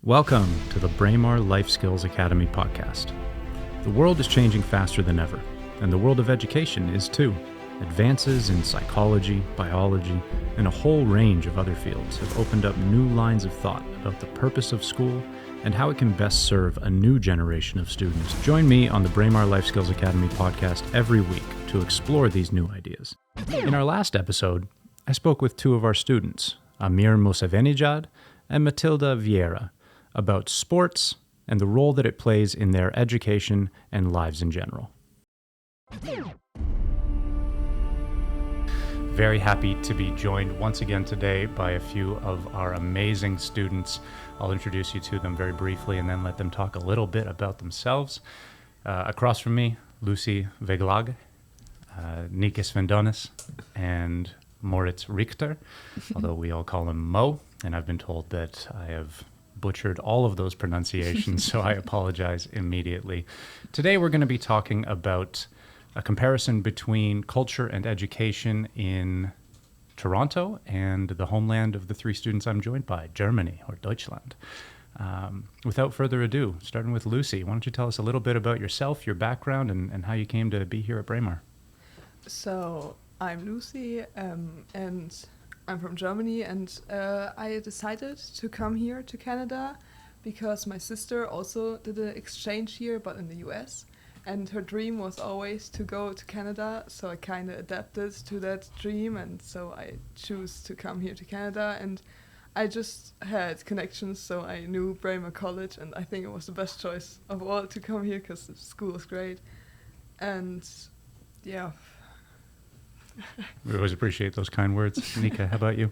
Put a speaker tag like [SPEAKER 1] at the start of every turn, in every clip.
[SPEAKER 1] Welcome to the Braemar Life Skills Academy podcast. The world is changing faster than ever, and the world of education is too. Advances in psychology, biology, and a whole range of other fields have opened up new lines of thought about the purpose of school and how it can best serve a new generation of students. Join me on the Braemar Life Skills Academy podcast every week to explore these new ideas. In our last episode, I spoke with two of our students, Amir Musavenijad and Matilda Vieira, about sports and the role that it plays in their education and lives in general. Very happy to be joined once again today by a few of our amazing students. I'll introduce you to them very briefly and then let them talk a little bit about themselves. Across from me, Lucy Veglag, Nika Svendonis, and Moritz Richter, although we all call him Mo, and I've been told that I have butchered all of those pronunciations, so I apologize immediately. Today we're going to be talking about a comparison between culture and education in Toronto and the homeland of the three students I'm joined by, Germany, or Deutschland. Without further ado, starting with Lucy, why don't you tell us a little bit about yourself, your background, and how you came to be here at Braemar?
[SPEAKER 2] So I'm Lucy, and I'm from Germany, and I decided to come here to Canada because my sister also did an exchange here, but in the US, and her dream was always to go to Canada, so I kind of adapted to that dream, and so I choose to come here to Canada, and I just had connections, so I knew Braemar College, and I think it was the best choice of all to come here because the school is great, and yeah.
[SPEAKER 1] We always appreciate those kind words. Nika, how about you?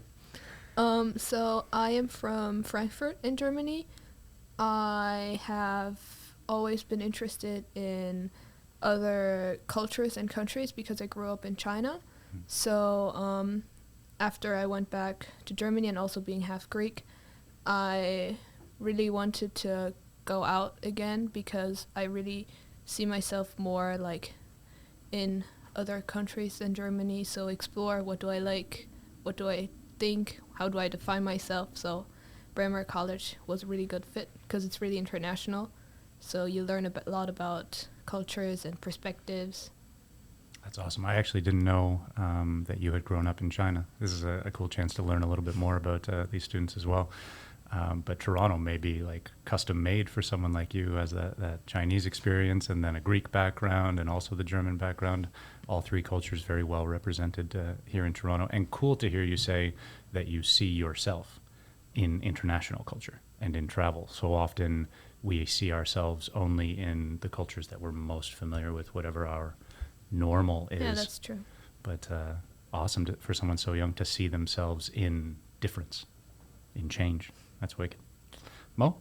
[SPEAKER 3] So I am from Frankfurt in Germany. I have always been interested in other cultures and countries because I grew up in China. So after I went back to Germany and also being half Greek, I really wanted to go out again because I really see myself more like in other countries than Germany, so explore what do I like, what do I think, how do I define myself. So Braemar College was a really good fit because it's really international, so you learn a lot about cultures and perspectives.
[SPEAKER 1] That's awesome. I actually didn't know that you had grown up in China. This is a cool chance to learn a little bit more about these students as well. But Toronto may be like custom made for someone like you who has that Chinese experience and then a Greek background and also the German background. All three cultures very well represented here in Toronto. And cool to hear you say that you see yourself in international culture and in travel. So often we see ourselves only in the cultures that we're most familiar with, whatever our normal is.
[SPEAKER 3] Yeah, that's true.
[SPEAKER 1] But awesome for someone so young to see themselves in difference, in change. That's wicked. Mo?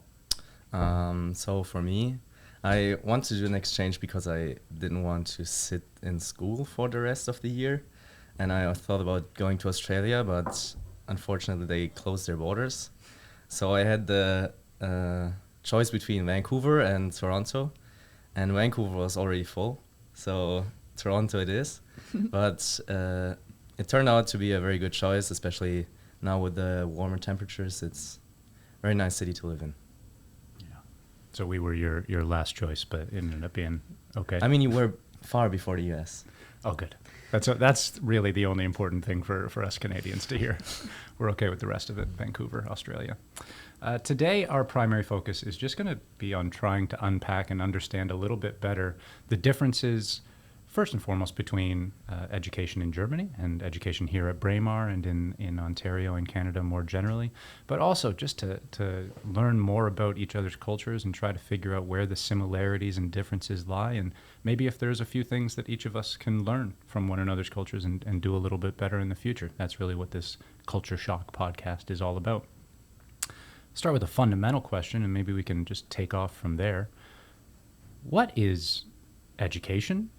[SPEAKER 4] So for me, I want to do an exchange because I didn't want to sit in school for the rest of the year. And I thought about going to Australia, but unfortunately they closed their borders. So I had the choice between Vancouver and Toronto. And Vancouver was already full, so Toronto it is. But it turned out to be a very good choice, especially now with the warmer temperatures. It's a very nice city to live in.
[SPEAKER 1] So we were your last choice, but it ended up being okay.
[SPEAKER 4] I mean, you were far before the US.
[SPEAKER 1] Oh, good. That's really the only important thing for us Canadians to hear. We're okay with the rest of it, Vancouver, Australia. Today, our primary focus is just going to be on trying to unpack and understand a little bit better the differences, first and foremost, between education in Germany and education here at Braemar and in Ontario and Canada more generally, but also just to learn more about each other's cultures and try to figure out where the similarities and differences lie, and maybe if there's a few things that each of us can learn from one another's cultures and do a little bit better in the future. That's really what this Culture Shock podcast is all about. Start with a fundamental question, and maybe we can just take off from there. What is education?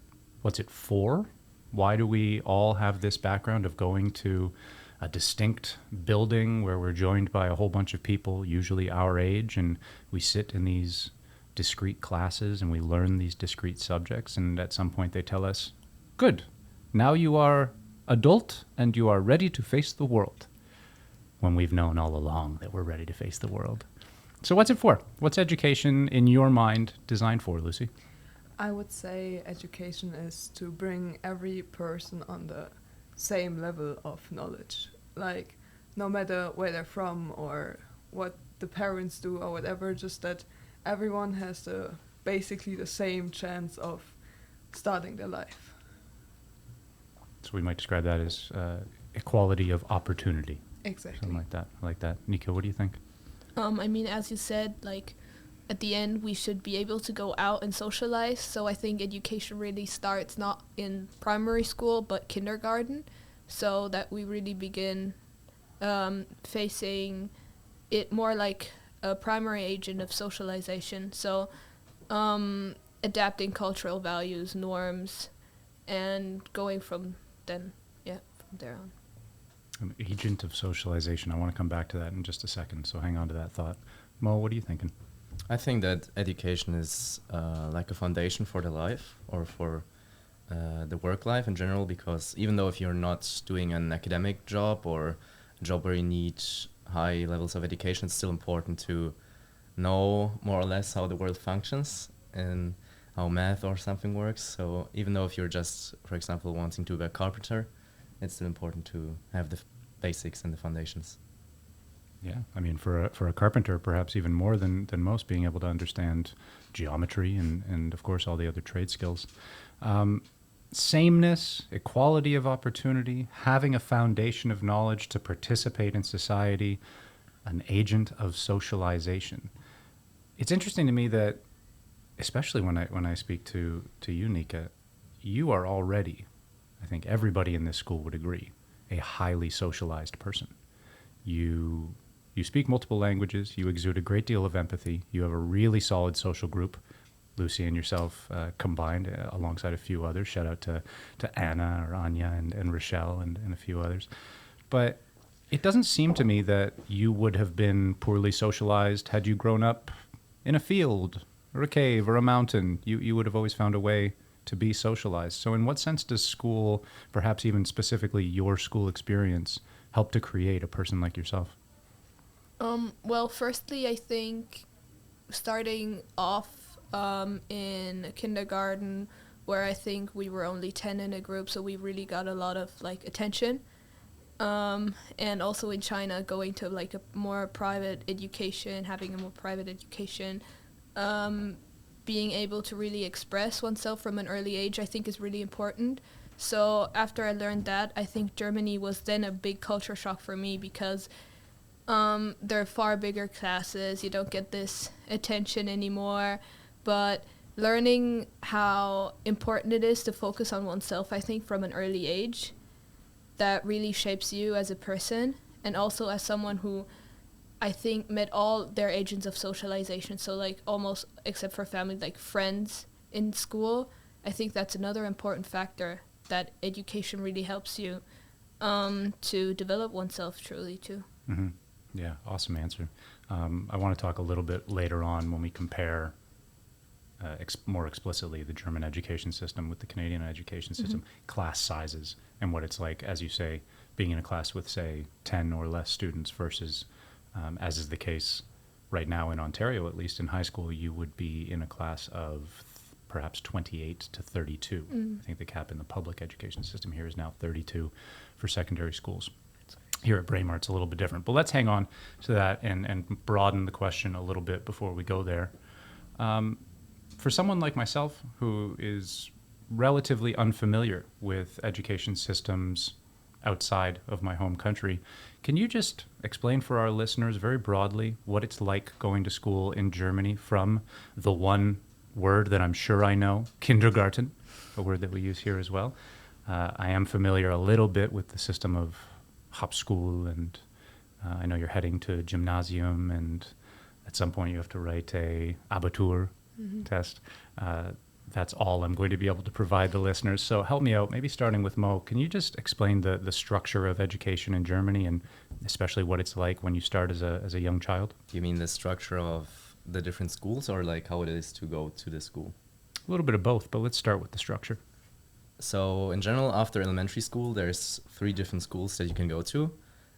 [SPEAKER 1] What's it for? Why do we all have this background of going to a distinct building where we're joined by a whole bunch of people, usually our age, and we sit in these discrete classes and we learn these discrete subjects, and at some point they tell us, good, now you are adult and you are ready to face the world, when we've known all along that we're ready to face the world. So what's it for? What's education in your mind designed for, Lucy?
[SPEAKER 2] I would say education is to bring every person on the same level of knowledge. Like, no matter where they're from or what the parents do or whatever, just that everyone has basically the same chance of starting their life.
[SPEAKER 1] So we might describe that as equality of opportunity.
[SPEAKER 2] Exactly.
[SPEAKER 1] Something like that. I like that. Nika, what do you think?
[SPEAKER 3] I mean, as you said, like, at the end, we should be able to go out and socialize. So I think education really starts not in primary school, but kindergarten, so that we really begin facing it more like a primary agent of socialization. So adapting cultural values, norms, and going from there on.
[SPEAKER 1] An agent of socialization. I want to come back to that in just a second, so hang on to that thought. Mo, what are you thinking?
[SPEAKER 4] I think that education is like a foundation for the life or for the work life in general, because even though if you're not doing an academic job or a job where you need high levels of education, it's still important to know more or less how the world functions and how math or something works. So even though if you're just, for example, wanting to be a carpenter, it's still important to have the basics and the foundations.
[SPEAKER 1] Yeah, I mean, for a carpenter, perhaps even more than most, being able to understand geometry and of course, all the other trade skills. Sameness, equality of opportunity, having a foundation of knowledge to participate in society, an agent of socialization. It's interesting to me that, especially when I speak to you, Nika, you are already, I think everybody in this school would agree, a highly socialized person. You speak multiple languages, you exude a great deal of empathy, you have a really solid social group, Lucy and yourself combined alongside a few others. Shout out to Anna or Anya and Rochelle and a few others. But it doesn't seem to me that you would have been poorly socialized had you grown up in a field or a cave or a mountain. You would have always found a way to be socialized. So in what sense does school, perhaps even specifically your school experience, help to create a person like yourself?
[SPEAKER 3] Well, firstly, I think starting off in kindergarten, where I think we were only 10 in a group, so we really got a lot of like attention. And also in China, going to like a more private education, having a more private education, being able to really express oneself from an early age, I think is really important. So after I learned that, I think Germany was then a big culture shock for me, because there are far bigger classes, you don't get this attention anymore, but learning how important it is to focus on oneself, I think from an early age, that really shapes you as a person, and also as someone who I think met all their agents of socialization, so like almost except for family, like friends in school. I think that's another important factor, that education really helps you to develop oneself truly too.
[SPEAKER 1] Mm-hmm. Yeah, awesome answer. I want to talk a little bit later on when we compare more explicitly the German education system with the Canadian education system, class sizes, and what it's like, as you say, being in a class with, say, 10 or less students versus, as is the case right now in Ontario, at least in high school, you would be in a class of perhaps 28 to 32. I think the cap in the public education system here is now 32 for secondary schools. Here at Braemar, it's a little bit different. But let's hang on to that and broaden the question a little bit before we go there. For someone like myself, who is relatively unfamiliar with education systems outside of my home country, can you just explain for our listeners very broadly what it's like going to school in Germany from the one word that I'm sure I know, kindergarten, a word that we use here as well. I am familiar a little bit with the system of Hauptschule, and I know you're heading to gymnasium, and at some point you have to write a Abitur test. That's all I'm going to be able to provide the listeners. So help me out, maybe starting with Mo. Can you just explain the structure of education in Germany, and especially what it's like when you start as a young child?
[SPEAKER 4] You mean the structure of the different schools, or like how it is to go to the school?
[SPEAKER 1] A little bit of both, but let's start with the structure.
[SPEAKER 4] So in general, after elementary school, there's 3 different schools that you can go to.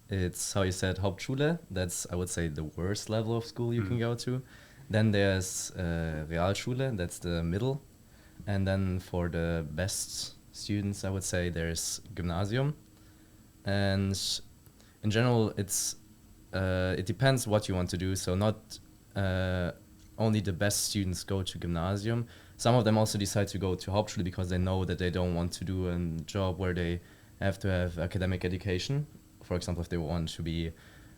[SPEAKER 4] it's how you said Hauptschule. That's, I would say, the worst level of school you can go to. Then there's Realschule. That's the middle. And then for the best students, I would say there's Gymnasium. And in general, it depends what you want to do. So not only the best students go to Gymnasium. Some of them also decide to go to Hauptschule because they know that they don't want to do a job where they have to have academic education. For example, if they want to be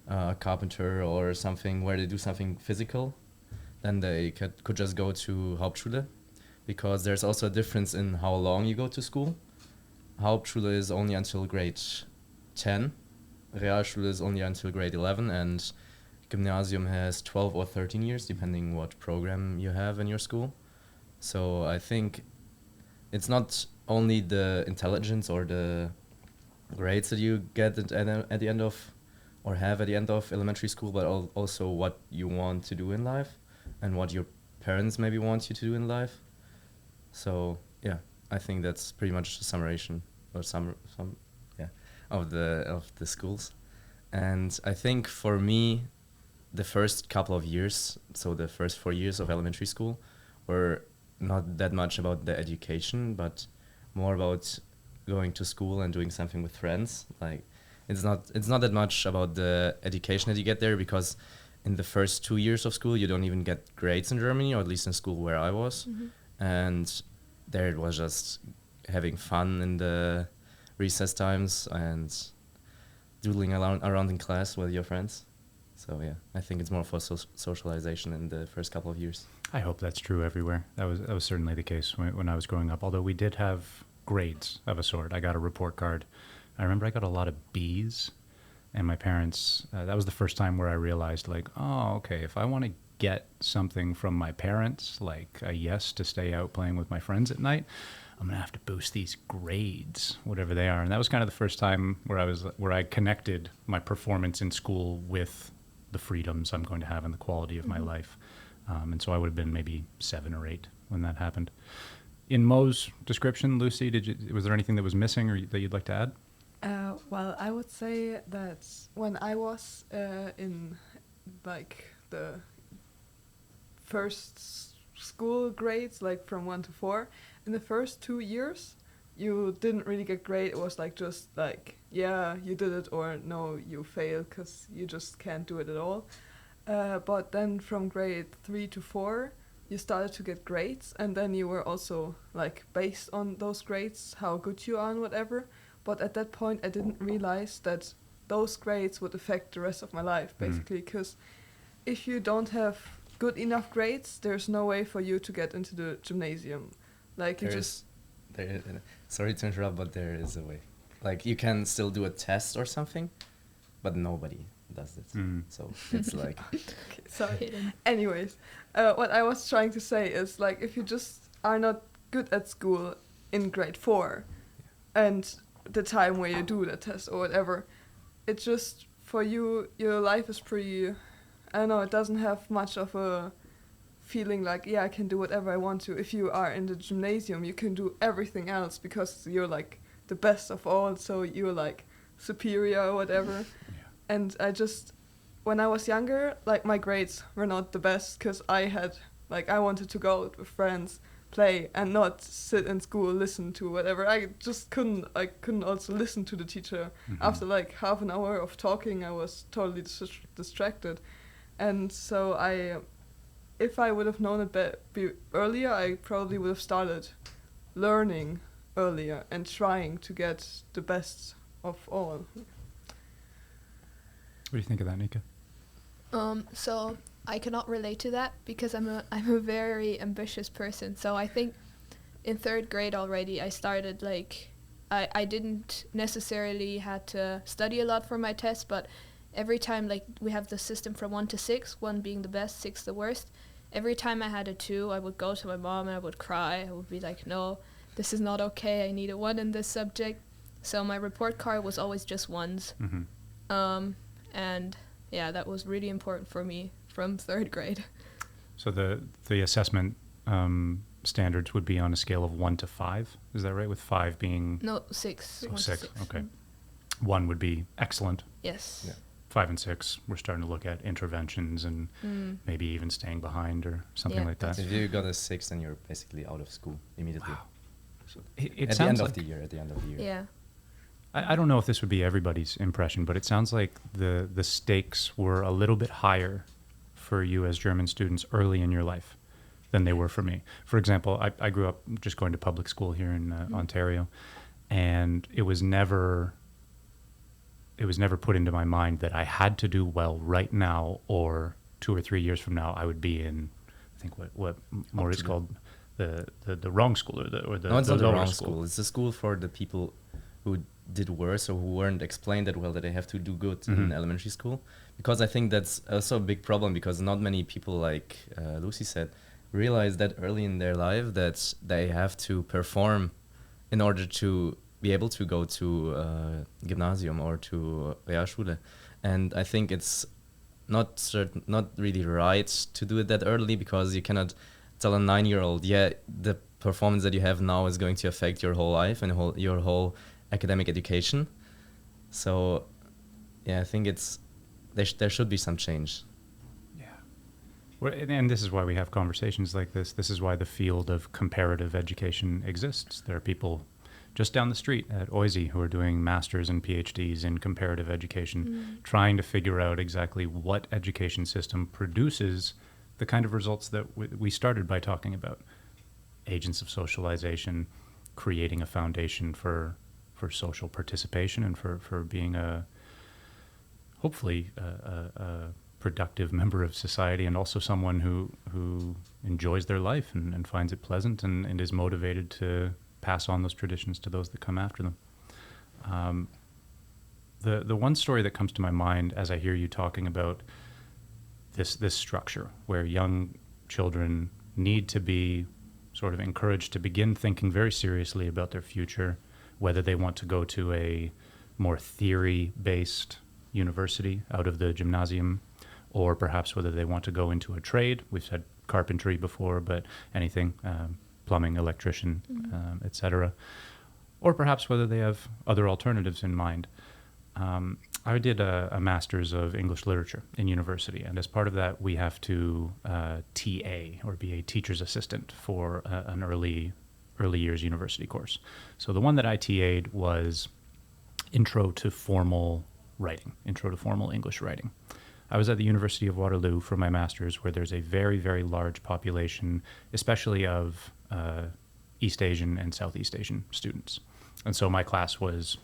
[SPEAKER 4] a carpenter or something where they do something physical, then they could just go to Hauptschule, because there's also a difference in how long you go to school. Hauptschule is only until grade 10, Realschule is only until grade 11, and Gymnasium has 12 or 13 years, depending what program you have in your school. So I think it's not only the intelligence or the grades that you get at the end of, or have at the end of elementary school, but also what you want to do in life and what your parents maybe want you to do in life. So yeah, I think that's pretty much a summation or of the schools. And I think for me, the first couple of years, so the first 4 years of elementary school, were not that much about the education, but more about going to school and doing something with friends. Like it's not that much about the education that you get there, because in the first 2 years of school you don't even get grades in Germany, or at least in school where I was. And there it was just having fun in the recess times and doodling around in class with your friends. So yeah, I think it's more for socialization in the first couple of years.
[SPEAKER 1] I hope that's true everywhere. That was certainly the case when I was growing up, although we did have grades of a sort. I got a report card. I remember I got a lot of Bs, and my parents, that was the first time where I realized, like, oh, okay, if I want to get something from my parents, like a yes to stay out playing with my friends at night, I'm going to have to boost these grades, whatever they are. And that was kind of the first time where I connected my performance in school with the freedoms I'm going to have and the quality of my life. And so I would have been maybe 7 or 8 when that happened. In Mo's description, Lucy, was there anything that was missing or that you'd like to add?
[SPEAKER 2] Well, I would say that when I was in like the first school grades, like from 1 to 4, in the first 2 years, you didn't really get grade. It was like just like, yeah, you did it, or no, you failed because you just can't do it at all. But then from grade 3 to 4, you started to get grades, and then you were also like based on those grades, how good you are and whatever. But at that point, I didn't realize that those grades would affect the rest of my life, basically, because if you don't have good enough grades, there's no way for you to get into the gymnasium. Like
[SPEAKER 4] Sorry to interrupt, but there is a way. Like you can still do a test or something, but nobody does it. So it's like...
[SPEAKER 2] Okay, sorry. Anyways, what I was trying to say is, like, if you just are not good at school in grade 4, and the time where you do the test or whatever, it just, for you, your life is pretty, I don't know, it doesn't have much of a feeling like, yeah, I can do whatever I want to. If you are in the gymnasium, you can do everything else because you're like the best of all, so you're like superior or whatever. And I just, when I was younger, like my grades were not the best because I wanted to go out with friends, play, and not sit in school, listen to whatever. I couldn't also listen to the teacher. After like half an hour of talking, I was totally distracted. And so if I would have known it earlier, I probably would have started learning earlier and trying to get the best of all.
[SPEAKER 1] What do you think of that, Nika?
[SPEAKER 3] So I cannot relate to that because I'm a very ambitious person. So I think in 3rd grade already I started like I didn't necessarily had to study a lot for my tests, but every time, like, we have the system from 1 to 6, 1 being the best, 6 the worst. Every time I had a 2, I would go to my mom and I would cry. I would be like, no, this is not okay. I need a 1 in this subject. So my report card was always just 1s. And yeah, that was really important for me from 3rd grade.
[SPEAKER 1] So the assessment standards would be on a scale of 1 to 5. Is that right? With 5 being...
[SPEAKER 3] No, 6.
[SPEAKER 1] Oh, 6. Okay. 1 would be excellent.
[SPEAKER 3] Yes.
[SPEAKER 4] Yeah.
[SPEAKER 1] 5 and 6, we're starting to look at interventions and maybe even staying behind or something
[SPEAKER 3] Yeah,
[SPEAKER 1] like that.
[SPEAKER 4] If you got a 6, then you're basically out of school immediately.
[SPEAKER 1] Wow. So it
[SPEAKER 4] At the
[SPEAKER 1] sounds
[SPEAKER 4] end
[SPEAKER 1] like
[SPEAKER 4] of the year. At the end of the year.
[SPEAKER 3] Yeah.
[SPEAKER 1] I don't know if this would be everybody's impression, but it sounds like the stakes were a little bit higher for you as German students early in your life than they were for me. For example, I grew up just going to public school here in Ontario, and it was never put into my mind that I had to do well right now, or 2 or 3 years from now I would be in, I think what Moritz called the wrong school, or the
[SPEAKER 4] No, it's not the
[SPEAKER 1] lower
[SPEAKER 4] wrong school. It's a school for the people who did worse or who weren't explained that well, that they have to do good in elementary school. Because I think that's also a big problem, because not many people, like Lucy said, realize that early in their life that they have to perform in order to be able to go to gymnasium or to Realschule. And I think it's not really right to do it that early, because you cannot tell a 9-year-old, yeah, the performance that you have now is going to affect your whole life and your whole academic education. So yeah, I think there should be some change.
[SPEAKER 1] Yeah. Well, and this is why we have conversations like this. This is why the field of comparative education exists. There are people just down the street at OISE who are doing masters and PhDs in comparative education, trying to figure out exactly what education system produces the kind of results that we started by talking about. Agents of socialization, creating a foundation for social participation and for being hopefully a productive member of society, and also someone who enjoys their life and finds it pleasant and is motivated to pass on those traditions to those that come after them. The one story that comes to my mind as I hear you talking about this structure where young children need to be sort of encouraged to begin thinking very seriously about their future, whether they want to go to a more theory-based university out of the gymnasium, or perhaps whether they want to go into a trade. We've said carpentry before, but anything, plumbing, electrician, etc. Or perhaps whether they have other alternatives in mind. I did a master's of English literature in university, and as part of that, we have to TA, or be a teacher's assistant for an early years university course. So the one that I TA'd was Intro to Formal Writing, Intro to Formal English Writing. I was at the University of Waterloo for my master's, where there's a very, very large population, especially of East Asian and Southeast Asian students. And so my class was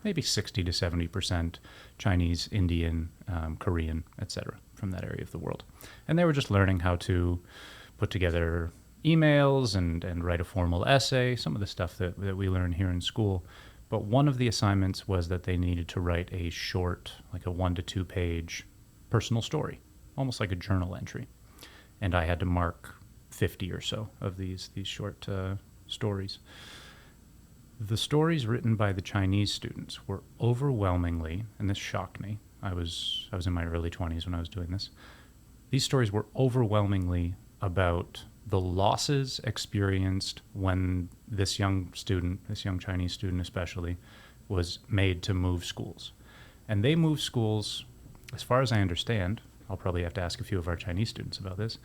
[SPEAKER 1] maybe 60 to 70% Chinese, Indian, Korean, etc., from that area of the world. And they were just learning how to put together emails and write a formal essay, some of the stuff that we learn here in school. But one of the assignments was that they needed to write a short, like a 1 to 2 page personal story, almost like a journal entry. And I had to mark 50 or so of these short stories. The stories written by the Chinese students were overwhelmingly, and this shocked me, I was in my early 20s when I was doing this, these stories were overwhelmingly about the losses experienced when this young Chinese student especially, was made to move schools. And they moved schools, as far as I understand, I'll probably have to ask a few of our Chinese students about this,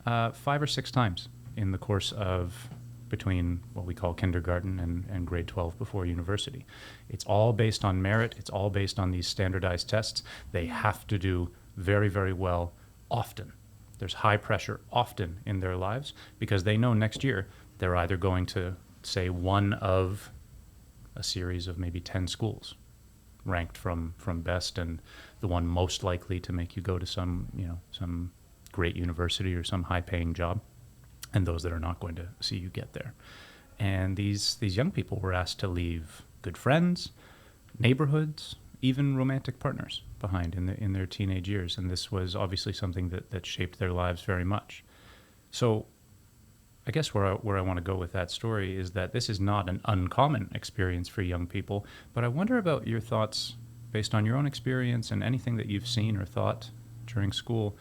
[SPEAKER 1] 5 or 6 times in the course of between what we call kindergarten and grade 12 before university. It's all based on merit. It's all based on these standardized tests. They have to do very, very well often. There's high pressure often in their lives, because they know next year they're either going to, say, one of a series of maybe 10 schools ranked from best, and the one most likely to make you go to some great university or some high-paying job, and those that are not going to see you get there. And these young people were asked to leave good friends, neighborhoods, even romantic partners behind in their teenage years. And this was obviously something that shaped their lives very much. So I guess where I want to go with that story is that this is not an uncommon experience for young people, but I wonder about your thoughts based on your own experience and anything that you've seen or thought during school.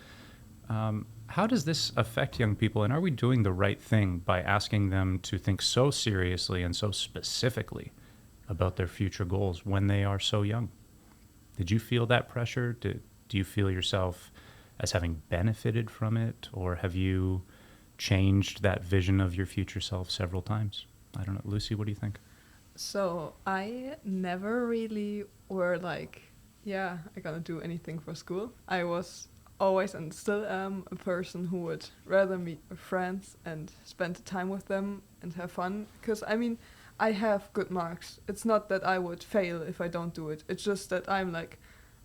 [SPEAKER 1] How does this affect young people, and are we doing the right thing by asking them to think so seriously and so specifically about their future goals when they are so young. Did you feel that pressure? Do you feel yourself as having benefited from it, or have you changed that vision of your future self several times? I don't know. Lucy, what do you think?
[SPEAKER 2] So I never really were like, yeah, I'm gonna do anything for school. I was always and still am a person who would rather meet with friends and spend the time with them and have fun. Because I mean, I have good marks. It's not that I would fail if I don't do it. It's just that I'm like,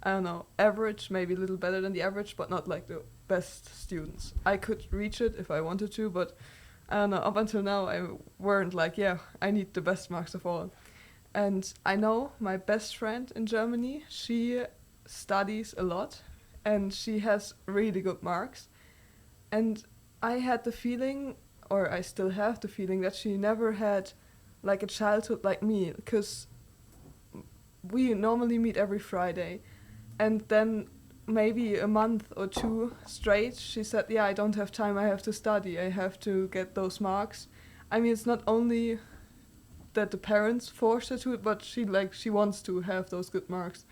[SPEAKER 2] I don't know, average, maybe a little better than the average, but not like the best students. I could reach it if I wanted to, but I don't know, up until now I weren't like, yeah, I need the best marks of all. And I know my best friend in Germany, she studies a lot and she has really good marks. And I had the feeling, or I still have the feeling, that she never had like a childhood like me, because we normally meet every Friday. And then maybe a month or two straight, she said, yeah, I don't have time, I have to study, I have to get those marks. I mean, it's not only that the parents force her to it, but she wants to have those good marks.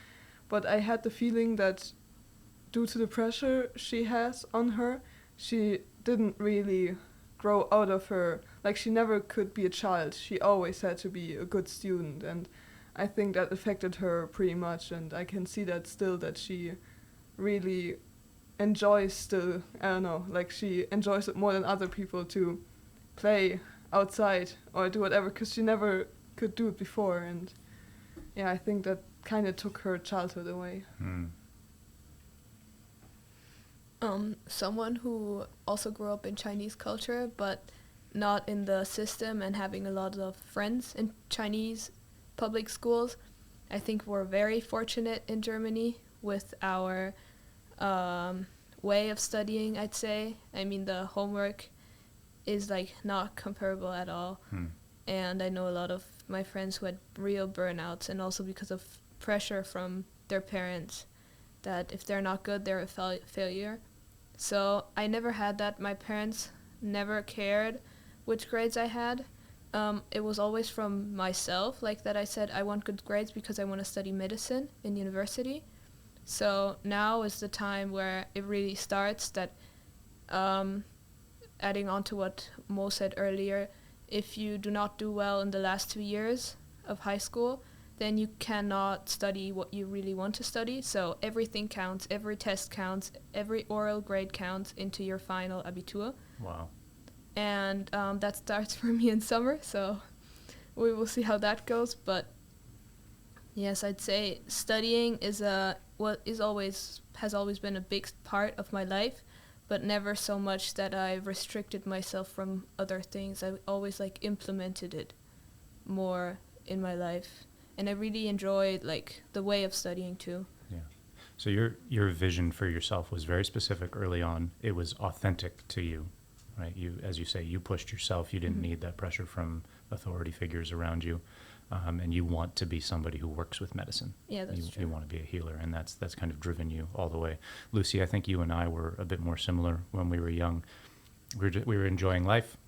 [SPEAKER 2] But I had the feeling that due to the pressure she has on her, she didn't really grow out of her, like she never could be a child. She always had to be a good student, and I think that affected her pretty much, and I can see that still, that she really enjoys still, I don't know, like she enjoys it more than other people to play outside or do whatever, because she never could do it before. And yeah, I think that kind of took her childhood away.
[SPEAKER 3] Someone who also grew up in Chinese culture, but not in the system and having a lot of friends in Chinese public schools. I think we're very fortunate in Germany with our way of studying, I'd say. I mean, the homework is like not comparable at all. And I know a lot of my friends who had real burnouts, and also because of pressure from their parents that if they're not good, they're a failure. So I never had that. My parents never cared which grades I had. It was always from myself, like that I said I want good grades because I want to study medicine in university. So now is the time where it really starts, that adding on to what Mo said earlier, if you do not do well in the last 2 years of high school, then you cannot study what you really want to study. So everything counts, every test counts, every oral grade counts into your final Abitur.
[SPEAKER 1] Wow.
[SPEAKER 3] And that starts for me in summer, so we will see how that goes. But yes, I'd say studying is has always been a big part of my life, but never so much that I restricted myself from other things. I always like implemented it more in my life, and I really enjoyed like the way of studying too.
[SPEAKER 1] Yeah. So your vision for yourself was very specific early on. It was authentic to you, right? You, as you say, you pushed yourself. You didn't need that pressure from authority figures around you, and you want to be somebody who works with medicine.
[SPEAKER 3] Yeah, that's true.
[SPEAKER 1] You want to be a healer, and that's kind of driven you all the way. Lucy, I think you and I were a bit more similar when we were young. We were enjoying life.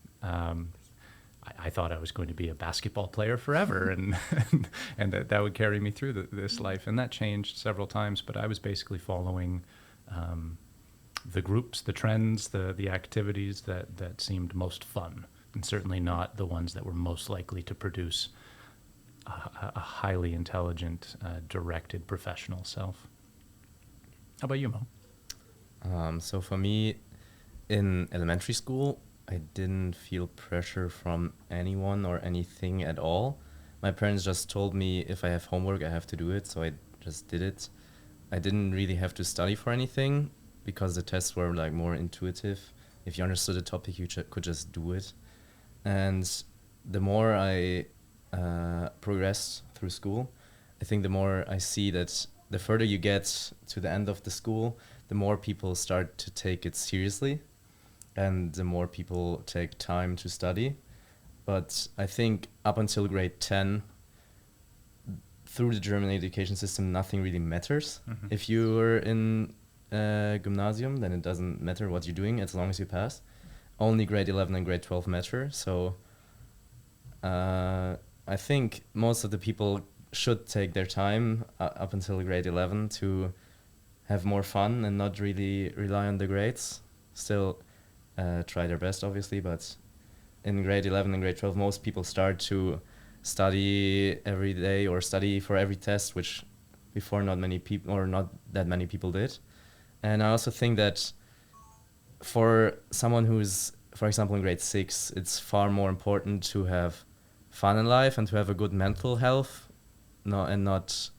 [SPEAKER 1] I thought I was going to be a basketball player forever, and that would carry me through this life. And that changed several times, but I was basically following the groups, the trends, the activities that seemed most fun, and certainly not the ones that were most likely to produce a highly intelligent, directed professional self. How about you, Mo?
[SPEAKER 4] So for me, in elementary school, I didn't feel pressure from anyone or anything at all. My parents just told me if I have homework, I have to do it, so I just did it. I didn't really have to study for anything because the tests were like more intuitive. If you understood the topic, you could just do it. And the more I progressed through school, I think the more I see that the further you get to the end of the school, the more people start to take it seriously, and the more people take time to study. But I think up until grade 10, through the German education system, nothing really matters. Mm-hmm. If you are in gymnasium, then it doesn't matter what you're doing as long as you pass. Only grade 11 and grade 12 matter. So I I think most of the people should take their time up until grade 11 to have more fun and not really rely on the grades. Still try their best, obviously, but in grade 11 and grade 12, most people start to study every day or study for every test, which before not that many people did. And I also think that for someone who's, for example, in grade 6, it's far more important to have fun in life and to have a good mental health, and not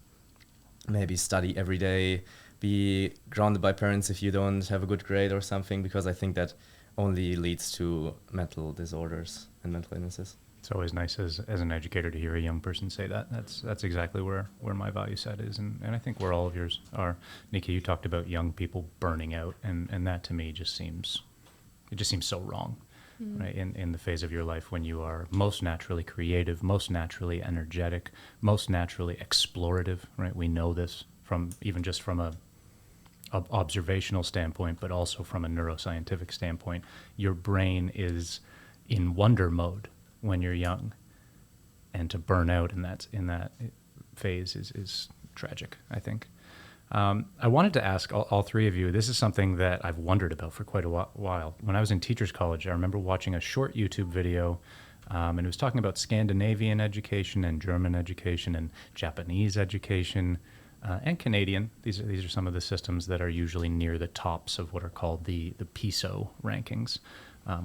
[SPEAKER 4] maybe study every day, be grounded by parents if you don't have a good grade or something, because I think that only leads to mental disorders and mental illnesses.
[SPEAKER 1] It's always nice as an educator to hear a young person say that. That's exactly where my value set is, and I think where all of yours are. Nika, you talked about young people burning out, and that to me just seems so wrong, right? In the phase of your life when you are most naturally creative, most naturally energetic, most naturally explorative, right? We know this from a observational standpoint, but also from a neuroscientific standpoint. Your brain is in wonder mode when you're young, and to burn out in that phase is tragic, I think. I wanted to ask all three of you, this is something that I've wondered about for quite a while. When I was in Teachers College, I remember watching a short YouTube video, and it was talking about Scandinavian education and German education and Japanese education, and Canadian. These are some of the systems that are usually near the tops of what are called the PISO rankings,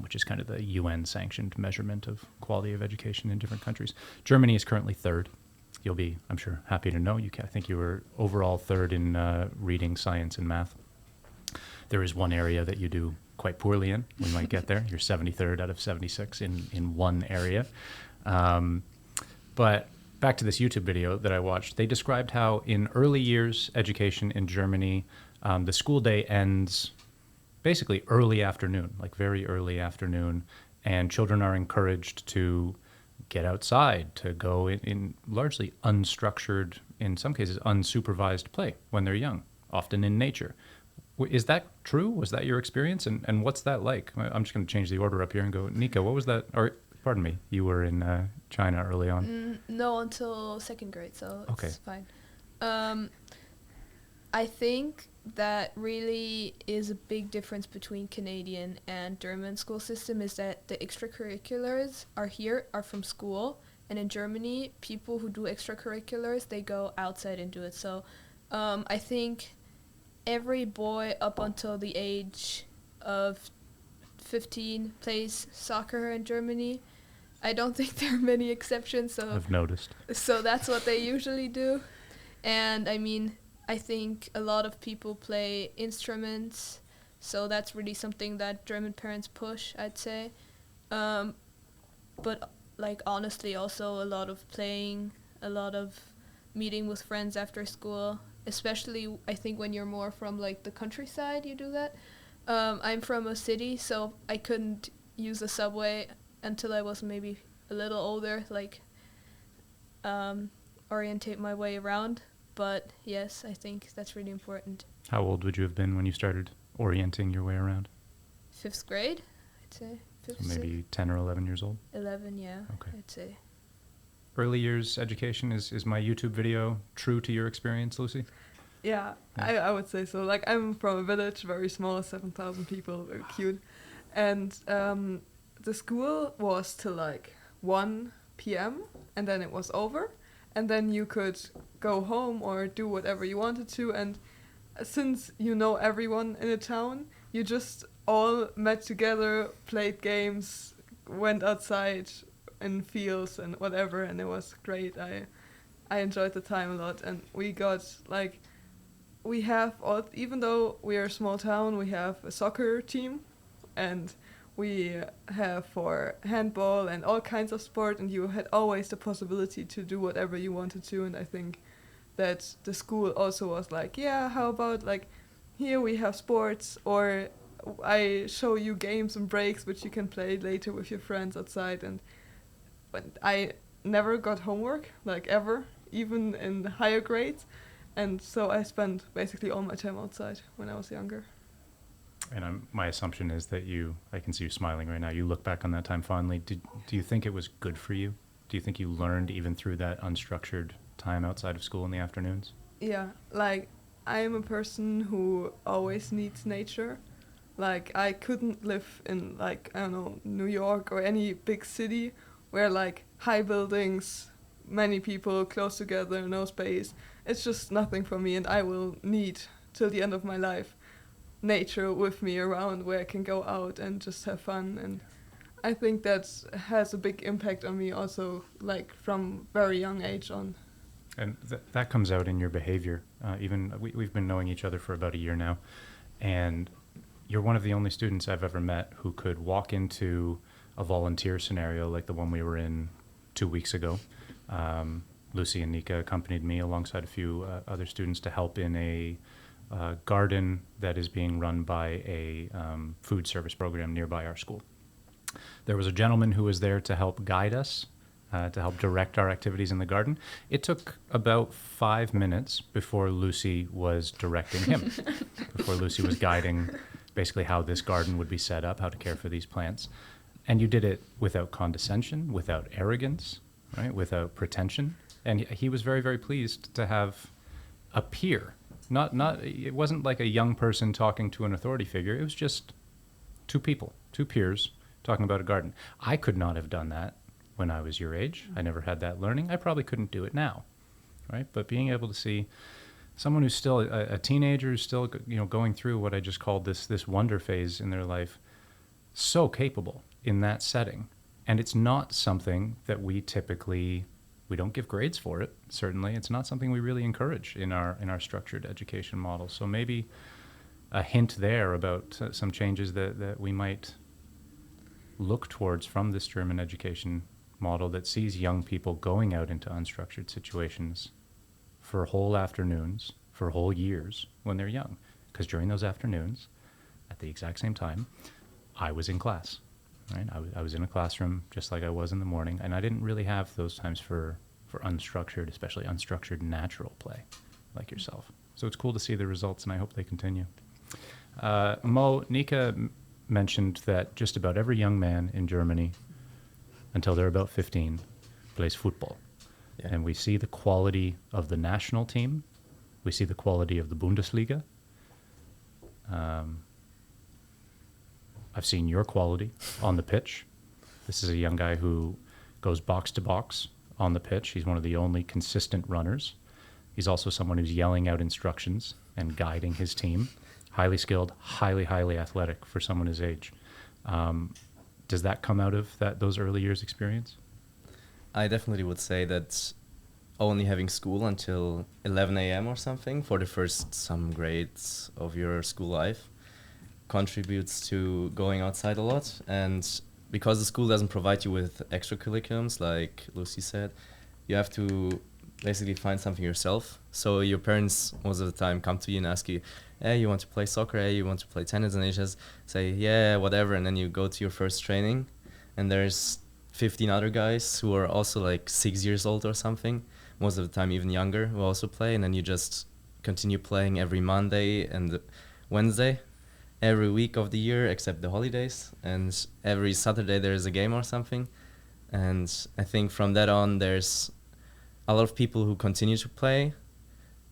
[SPEAKER 1] which is kind of the UN-sanctioned measurement of quality of education in different countries. Germany is currently third. You'll be, I'm sure, happy to know. I think you were overall third in reading, science, and math. There is one area that you do quite poorly in. We might get there. You're 73rd out of 76 in one area. But back to this YouTube video that I watched, they described how in early years education in Germany, the school day ends basically early afternoon, like very early afternoon, and children are encouraged to get outside, to go in largely unstructured, in some cases unsupervised play when they're young, often in nature. Is that true? Was that your experience? And what's that like? I'm just going to change the order up here and go, Nika, what was that? Or, pardon me, you were in China early on.
[SPEAKER 3] No, until second grade, so
[SPEAKER 1] Okay.
[SPEAKER 3] It's fine. I think that really is a big difference between Canadian and German school system is that the extracurriculars are from school, and in Germany, people who do extracurriculars, they go outside and do it. So I think every boy up until the age of 15 plays soccer in Germany. I don't think there are many exceptions. So
[SPEAKER 1] I've noticed.
[SPEAKER 3] So that's what they usually do. And I mean, I think a lot of people play instruments, so that's really something that German parents push, I'd say. But like honestly, also a lot of playing, a lot of meeting with friends after school, especially I think when you're more from like the countryside, you do that. I'm from a city, so I couldn't use the subway until I was maybe a little older, like orientate my way around. But yes, I think that's really important.
[SPEAKER 1] How old would you have been when you started orienting your way around?
[SPEAKER 3] 5th grade, I'd say.
[SPEAKER 1] So maybe 10 or 11 years old?
[SPEAKER 3] 11, yeah,
[SPEAKER 1] Okay.
[SPEAKER 3] I'd say.
[SPEAKER 1] Early years education, is my YouTube video true to your experience, Lucy?
[SPEAKER 2] Yeah, I would say so. Like, I'm from a village, very small, 7,000 people, very cute. And the school was till like 1 p.m. and then it was over. And then you could go home or do whatever you wanted to. And since you know everyone in a town, you just all met together, played games, went outside in fields and whatever. And it was great. I enjoyed the time a lot. And we got like... We have, even though we are a small town, we have a soccer team, and we have for handball and all kinds of sport, and you had always the possibility to do whatever you wanted to. And I think that the school also was like, yeah, how about like here we have sports, or I show you games and breaks which you can play later with your friends outside. And but I never got homework, like ever, even in the higher grades. And so I spent basically all my time outside when I was younger.
[SPEAKER 1] And my assumption is that I can see you smiling right now. You look back on that time fondly. Do you think it was good for you do you think you learned even through that unstructured time outside of school in the afternoons?
[SPEAKER 2] Yeah, like I am a person who always needs nature. Like I couldn't live in like, I don't know, New York or any big city where like high buildings, many people close together, no space. It's just nothing for me, and I will need till the end of my life nature with me around where I can go out and just have fun. And I think that has a big impact on me also, like from very young age on.
[SPEAKER 1] And that comes out in your behavior. Even we've been knowing each other for about a year now, and you're one of the only students I've ever met who could walk into a volunteer scenario like the one we were in 2 weeks ago. Lucy and Nika accompanied me alongside a few other students to help in a garden that is being run by a food service program nearby our school. There was a gentleman who was there to help guide us, to help direct our activities in the garden. It took about 5 minutes before Lucy was directing him, before Lucy was guiding basically how this garden would be set up, how to care for these plants. And you did it without condescension, without arrogance, right? Without pretension. And he was very, very pleased to have a peer. It wasn't like a young person talking to an authority figure. It was just two people, two peers talking about a garden. I could not have done that when I was your age. I never had that learning. I probably couldn't do it now, right? But being able to see someone who's still a teenager, who's still going through what I just called this wonder phase in their life, so capable in that setting. And it's not something that we don't give grades for it, certainly. It's not something we really encourage in our structured education model. So maybe a hint there about some changes that we might look towards from this German education model that sees young people going out into unstructured situations for whole afternoons, for whole years when they're young. Because during those afternoons, at the exact same time, I was in class. Right? I was in a classroom just like I was in the morning, and I didn't really have those times for unstructured, especially unstructured natural play like yourself. So it's cool to see the results, and I hope they continue. Nika mentioned that just about every young man in Germany, until they're about 15, plays football. Yeah. And we see the quality of the national team. We see the quality of the Bundesliga. I've seen your quality on the pitch. This is a young guy who goes box to box on the pitch. He's one of the only consistent runners. He's also someone who's yelling out instructions and guiding his team. Highly skilled, highly athletic for someone his age. Does that come out of those early years experience?
[SPEAKER 4] I definitely would say that only having school until 11 a.m. or something for the first some grades of your school life contributes to going outside a lot. And because the school doesn't provide you with extracurriculums, like Lucy said, you have to basically find something yourself. So your parents most of the time come to you and ask you, hey, you want to play soccer? Hey, you want to play tennis? And you just say, yeah, whatever. And then you go to your first training, and there's 15 other guys who are also like 6 years old or something, most of the time even younger, who also play. And then you just continue playing every Monday and Wednesday, every week of the year except the holidays. And every Saturday there's a game or something. And I think from that on, there's a lot of people who continue to play,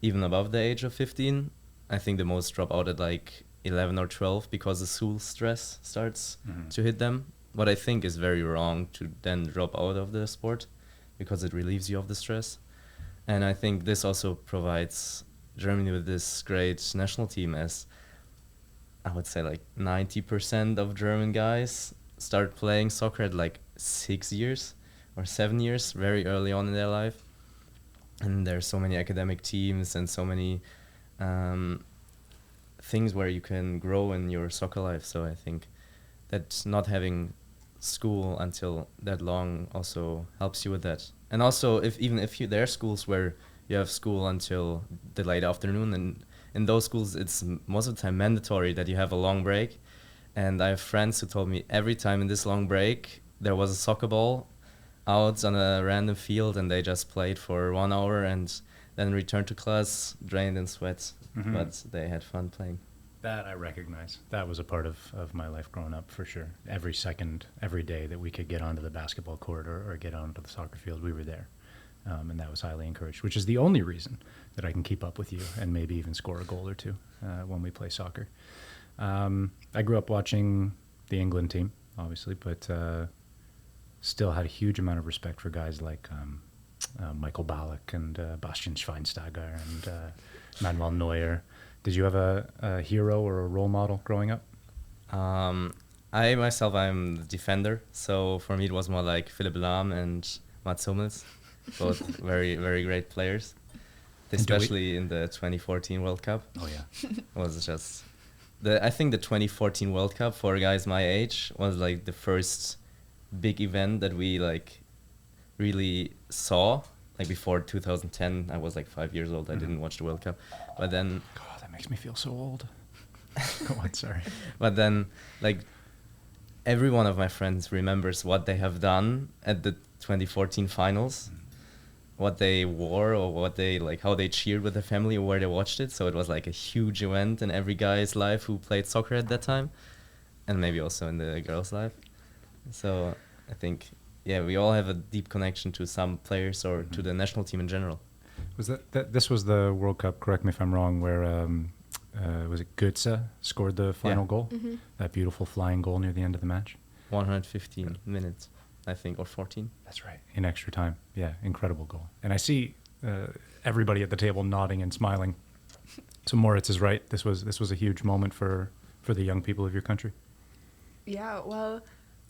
[SPEAKER 4] even above the age of 15. I think the most drop out at like 11 or 12 because the school stress starts to hit them. What I think is very wrong to then drop out of the sport because it relieves you of the stress. And I think this also provides Germany with this great national team, as I would say like 90% of German guys start playing soccer at like 6 years or 7 years, very early on in their life. And there's so many academic teams and so many things where you can grow in your soccer life. So I think that not having school until that long also helps you with that. And also, if there are schools where you have school until the late afternoon, and in those schools it's most of the time mandatory that you have a long break. And I have friends who told me every time in this long break there was a soccer ball out on a random field, and they just played for 1 hour and then returned to class drained in sweat. But they had fun playing.
[SPEAKER 1] That I recognize. That was a part of my life growing up for sure. Every second, every day that we could get onto the basketball court or get onto the soccer field, we were there. And that was highly encouraged, which is the only reason that I can keep up with you and maybe even score a goal or two when we play soccer. I grew up watching the England team, obviously, but still had a huge amount of respect for guys like Michael Ballack and Bastian Schweinsteiger and Manuel Neuer. Did you have a hero or a role model growing up?
[SPEAKER 4] I myself, I'm the defender, so for me it was more like Philipp Lahm and Mats Hummels, both very, very great players, especially in the 2014 World Cup.
[SPEAKER 1] Oh, yeah.
[SPEAKER 4] It was just... I think the 2014 World Cup for guys my age was like the first big event that we like really saw. Like before 2010, I was like 5 years old. I didn't watch the World Cup, but then...
[SPEAKER 1] God, that makes me feel so old. Go on, sorry.
[SPEAKER 4] But then, like, every one of my friends remembers what they have done at the 2014 finals, what they wore or what they, like, how they cheered with their family or where they watched it. So it was like a huge event in every guy's life who played soccer at that time, and maybe also in the girls' life. So I think, yeah, we all have a deep connection to some players or to the national team in general.
[SPEAKER 1] Was that this was the World Cup, correct me if I'm wrong, where was it Götze scored the final goal?
[SPEAKER 3] Mm-hmm.
[SPEAKER 1] That beautiful flying goal near the end of the match?
[SPEAKER 4] 115 minutes, I think, or 14.
[SPEAKER 1] That's right. In extra time. Yeah, incredible goal. And I see everybody at the table nodding and smiling. So Moritz is right. This was a huge moment for the young people of your country.
[SPEAKER 2] Yeah, well,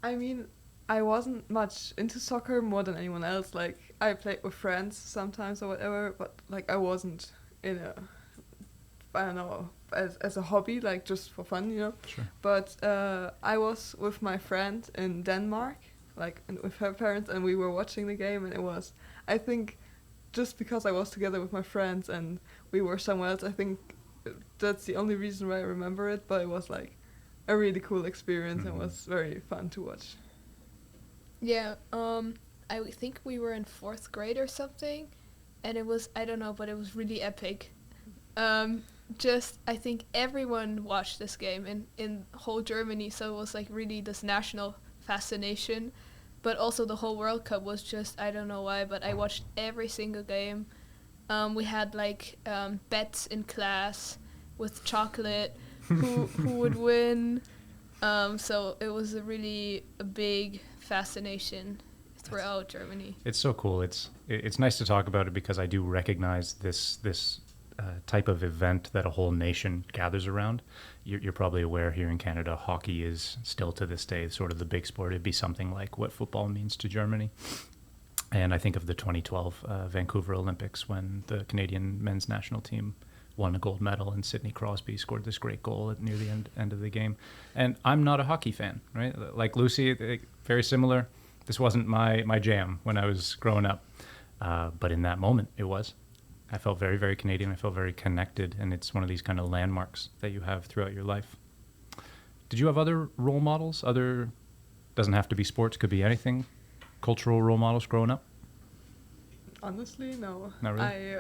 [SPEAKER 2] I mean, I wasn't much into soccer more than anyone else. Like, I played with friends sometimes or whatever, but, like, I wasn't in a, I don't know, as a hobby, like, just for fun, you know?
[SPEAKER 1] Sure.
[SPEAKER 2] But I was with my friend in Denmark, like, and with her parents, and we were watching the game, and it was, I think, just because I was together with my friends and we were somewhere else, I think that's the only reason why I remember it, but it was, like, a really cool experience and was very fun to watch.
[SPEAKER 3] Yeah, I think we were in 4th grade or something, and it was, I don't know, but it was really epic. I think everyone watched this game in whole Germany, so it was like really this national fascination, but also the whole World Cup was just, I don't know why, but I watched every single game. We had like bets in class with chocolate, who would win, so it was a big fascination throughout Germany.
[SPEAKER 1] It's so cool. It's nice to talk about it because I do recognize this type of event that a whole nation gathers around. You're probably aware here in Canada, hockey is still to this day sort of the big sport. It'd be something like what football means to Germany. And I think of the 2012 Vancouver Olympics when the Canadian men's national team won a gold medal and Sidney Crosby scored this great goal near the end of the game. And I'm not a hockey fan, right? Like Lucy, very similar. This wasn't my jam when I was growing up. But in that moment, it was. I felt very, very Canadian. I felt very connected. And it's one of these kind of landmarks that you have throughout your life. Did you have other role models? Doesn't have to be sports, could be anything. Cultural role models growing up?
[SPEAKER 2] Honestly, no.
[SPEAKER 1] Not really?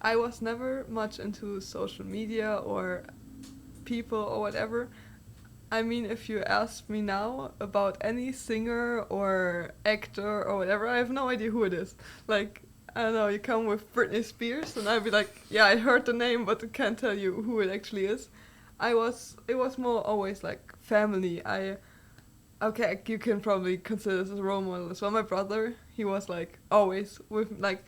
[SPEAKER 2] I was never much into social media or people or whatever. I mean, if you ask me now about any singer or actor or whatever, I have no idea who it is. Like, I don't know, you come with Britney Spears and I'd be like, yeah, I heard the name, but I can't tell you who it actually is. It was more always like family. Okay, you can probably consider this as a role model as well. My brother, he was like always with, like,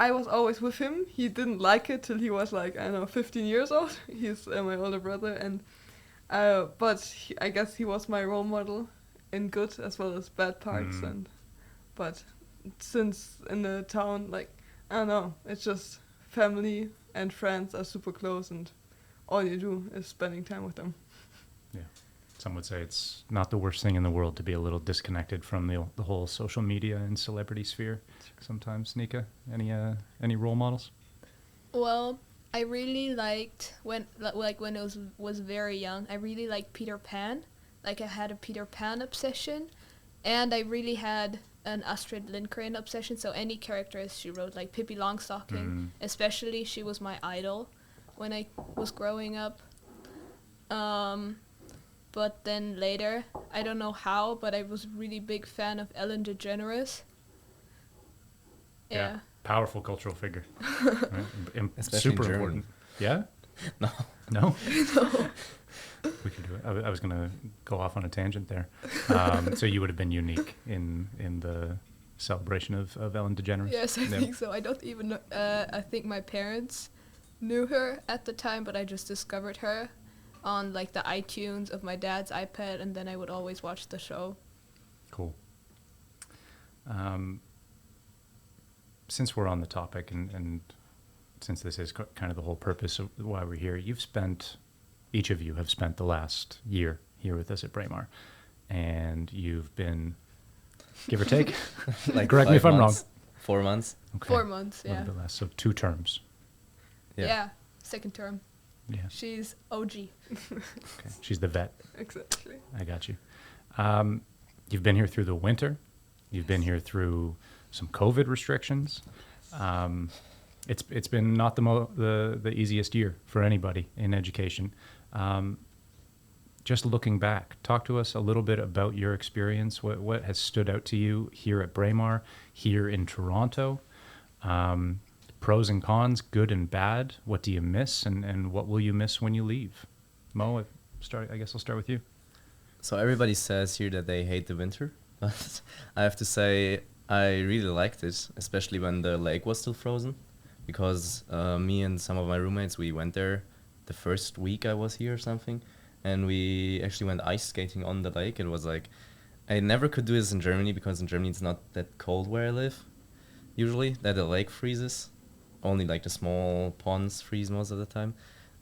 [SPEAKER 2] I was always with him. He didn't like it till he was like, I don't know, 15 years old. He's my older brother, and I guess he was my role model in good as well as bad parts. But since in the town, like, I don't know, it's just family and friends are super close, and all you do is spending time with them.
[SPEAKER 1] Yeah. Some would say it's not the worst thing in the world to be a little disconnected from the whole social media and celebrity sphere. Sometimes, Nika, any role models?
[SPEAKER 3] Well, I really liked when I was very young. I really liked Peter Pan. Like, I had a Peter Pan obsession, and I really had an Astrid Lindgren obsession. So any characters she wrote, like Pippi Longstocking, especially, she was my idol. when I was growing up. But then later, I don't know how, but I was a really big fan of Ellen DeGeneres. Yeah.
[SPEAKER 1] Powerful cultural figure. Right?
[SPEAKER 4] Especially
[SPEAKER 1] Super
[SPEAKER 4] in German.
[SPEAKER 1] important. Yeah?
[SPEAKER 4] No.
[SPEAKER 1] No? We can do it. I was going to go off on a tangent there. So you would have been unique in the celebration of Ellen DeGeneres?
[SPEAKER 3] Yes, I think so. I don't even know. I think my parents knew her at the time, but I just discovered her on like the iTunes of my dad's iPad, and then I would always watch the show.
[SPEAKER 1] Cool. Since we're on the topic, and since this is kind of the whole purpose of why we're here, each of you have spent the last year here with us at Braemar, and you've been, give or take,
[SPEAKER 4] Like
[SPEAKER 1] correct me if
[SPEAKER 4] 5
[SPEAKER 1] I'm wrong.
[SPEAKER 4] months, 4 months.
[SPEAKER 1] Okay.
[SPEAKER 3] 4 months,
[SPEAKER 1] A little
[SPEAKER 3] yeah.
[SPEAKER 1] bit less, so 2 terms.
[SPEAKER 3] Yeah. Second term.
[SPEAKER 1] Yeah.
[SPEAKER 3] She's OG.
[SPEAKER 1] Okay. She's the vet.
[SPEAKER 2] Exactly.
[SPEAKER 1] I got you. You've been here through the winter. You've been here through some COVID restrictions. It's been not the easiest year for anybody in education. Just looking back, talk to us a little bit about your experience. What has stood out to you here at Braemar, here in Toronto? Pros and cons, good and bad. What do you miss, and what will you miss when you leave? Mo, I guess I'll start with you.
[SPEAKER 4] So everybody says here that they hate the winter, but I have to say I really liked it, especially when the lake was still frozen, because me and some of my roommates, we went there the first week I was here or something, and we actually went ice skating on the lake. It was like, I never could do this in Germany, because in Germany it's not that cold where I live, usually, that the lake freezes. Only like the small ponds freeze most of the time.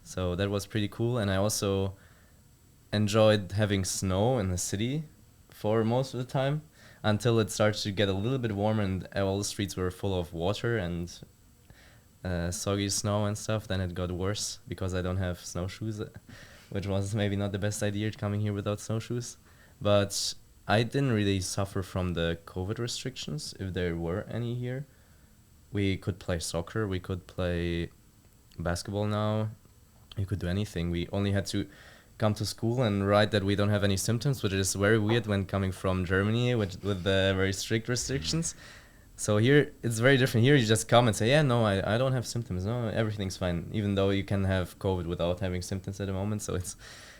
[SPEAKER 4] So that was pretty cool, and I also enjoyed having snow in the city for most of the time, until it started to get a little bit warmer and all the streets were full of water and soggy snow and stuff. Then it got worse because I don't have snowshoes, which was maybe not the best idea coming here without snowshoes. But I didn't really suffer from the COVID restrictions, if there were any here. We could play soccer, we could play basketball now, we could do anything. We only had to come to school and write that we don't have any symptoms, which is very weird when coming from Germany with the very strict restrictions. So here it's very different. Here you just come and say, yeah, no, I don't have symptoms. No, everything's fine, even though you can have COVID without having symptoms at the moment. So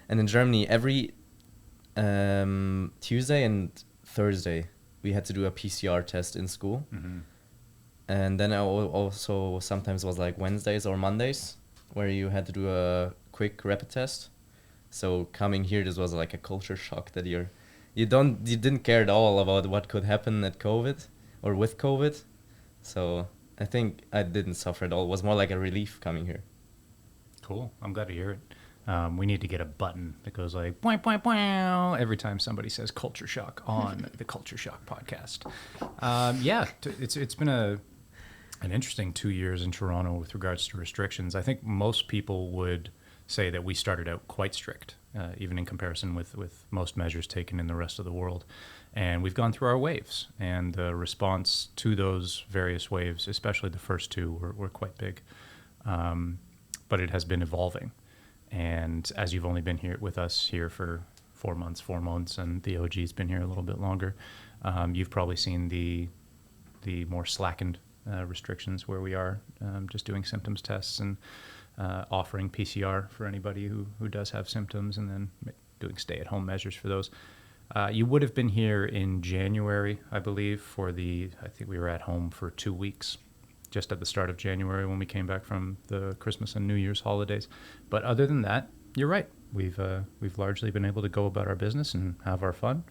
[SPEAKER 4] and in Germany, every Tuesday and Thursday we had to do a PCR test in school.
[SPEAKER 1] Mm-hmm.
[SPEAKER 4] And then I also sometimes was like Wednesdays or Mondays where you had to do a quick rapid test. So coming here, this was like a culture shock that you didn't care at all about what could happen at COVID or with COVID. So I think I didn't suffer at all. It was more like a relief coming here.
[SPEAKER 1] Cool. I'm glad to hear it. We need to get a button that goes like, "Boing, boing, boing," every time somebody says culture shock on the Culture Shock podcast. It's been an interesting 2 years in Toronto with regards to restrictions. I think most people would say that we started out quite strict, even in comparison with most measures taken in the rest of the world. And we've gone through our waves, and the response to those various waves, especially the first 2, were quite big. But it has been evolving. And as you've only been here with us here for 4 months, and the OG's been here a little bit longer, you've probably seen the more slackened restrictions where we are just doing symptoms tests and offering PCR for anybody who does have symptoms, and then doing stay-at-home measures for those. You would have been here in January, I believe, I think we were at home for 2 weeks, just at the start of January when we came back from the Christmas and New Year's holidays. But other than that, you're right. We've largely been able to go about our business and have our fun,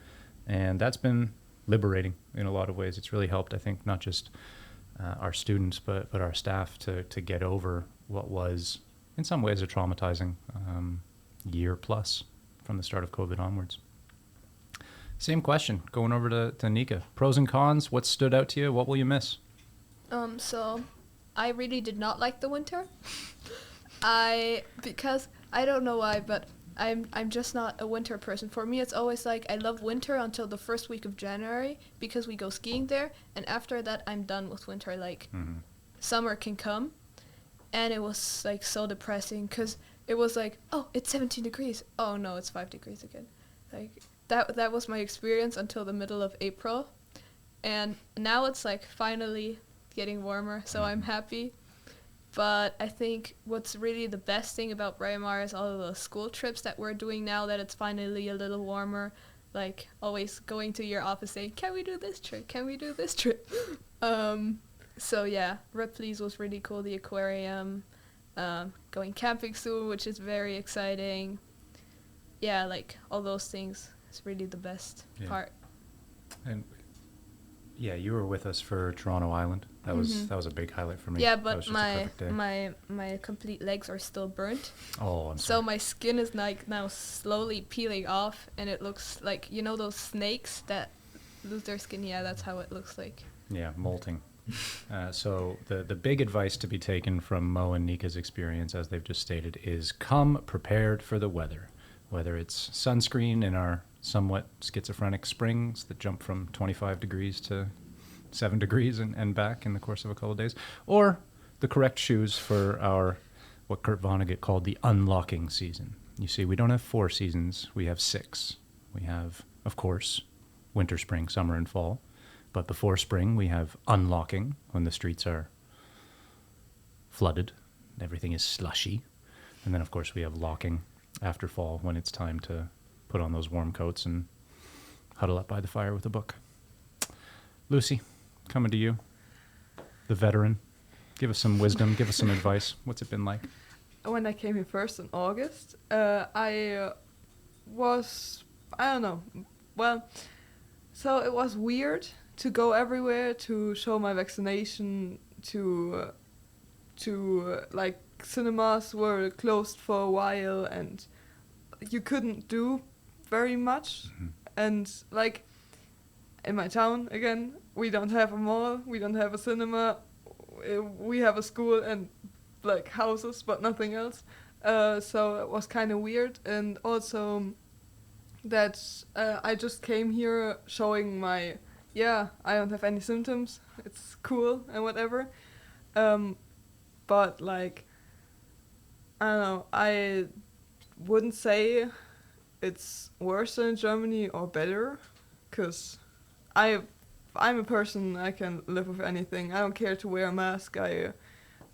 [SPEAKER 1] and that's been liberating in a lot of ways. It's really helped, I think, not just our students, but our staff to get over what was, in some ways, a traumatizing year plus from the start of COVID onwards. Same question, going over to Nika. Pros and cons, what stood out to you? What will you miss?
[SPEAKER 3] So I really did not like the winter. Because I don't know why, but I'm just not a winter person. For me, it's always like I love winter until the first week of January because we go skiing there, and after that, I'm done with winter. Like, summer can come, and it was like so depressing because it was like, oh, it's 17 degrees. Oh no, it's 5 degrees again. Like that was my experience until the middle of April, and now it's like finally getting warmer, so I'm happy. But I think what's really the best thing about Braemar is all of the school trips that we're doing now that it's finally a little warmer. Like always going to your office saying, can we do this trip? Can we do this trip? So yeah, Ripley's was really cool, the aquarium, going camping soon, which is very exciting. Yeah, like all those things is really the best part.
[SPEAKER 1] And yeah, you were with us for Toronto Island. That was a big highlight for me.
[SPEAKER 3] Yeah,
[SPEAKER 1] That
[SPEAKER 3] but
[SPEAKER 1] was just a perfect day.
[SPEAKER 3] my complete legs are still burnt.
[SPEAKER 1] Oh, I'm
[SPEAKER 3] So
[SPEAKER 1] sorry.
[SPEAKER 3] my skin is like now slowly peeling off, and it looks like, you know, those snakes that lose their skin. Yeah, that's how it looks like.
[SPEAKER 1] Yeah, molting. So the big advice to be taken from Mo and Nika's experience, as they've just stated, is come prepared for the weather. Whether it's sunscreen in our somewhat schizophrenic springs that jump from 25 degrees to 7 degrees and back in the course of a couple of days, or the correct shoes for our, what Kurt Vonnegut called the unlocking season. You see, we don't have 4 seasons, we have 6. We have, of course, winter, spring, summer, and fall. But before spring, we have unlocking, when the streets are flooded, everything is slushy. And then, of course, we have locking after fall, when it's time to put on those warm coats and huddle up by the fire with a book. Lucy, coming to you, the veteran. Give us some wisdom, give us some advice. What's it been like?
[SPEAKER 2] When I came here first in August, I don't know, well, so it was weird to go everywhere to show my vaccination, to like cinemas were closed for a while and you couldn't do very much. And like in my town again, we don't have a mall, we don't have a cinema, we have a school and like houses but nothing else. So it was kind of weird. And also that I just came here showing my I don't have any symptoms, it's cool and whatever. But like, I don't know, I wouldn't say it's worse than in Germany or better, because I'm a person, I can live with anything. I don't care to wear a mask, I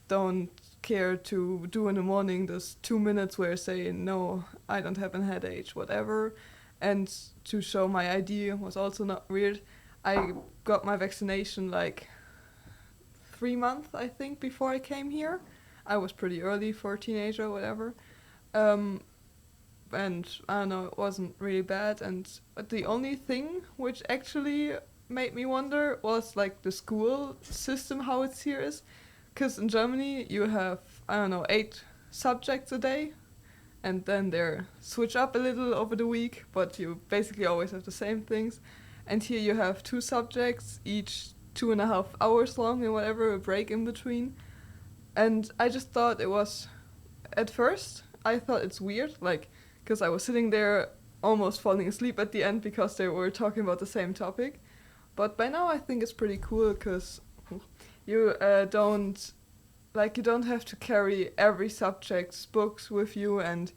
[SPEAKER 2] don't care to do in the morning those 2 minutes where I say, no, I don't have a headache, whatever. And to show my ID was also not weird. I got my vaccination like 3 months, I think, before I came here. I was pretty early for a teenager, whatever. And I don't know, it wasn't really bad. And the only thing which actually made me wonder was like the school system, how it's here is. Because in Germany you have, 8 subjects a day. And then they switch up a little over the week, but you basically always have the same things. And here you have 2 subjects, each 2.5 hours long and whatever, a break in between. And I just thought it was, at first, I thought it's weird, like, because I was sitting there almost falling asleep at the end because they were talking about the same topic. But by now I think it's pretty cool, because you don't have to carry every subject's books with you, and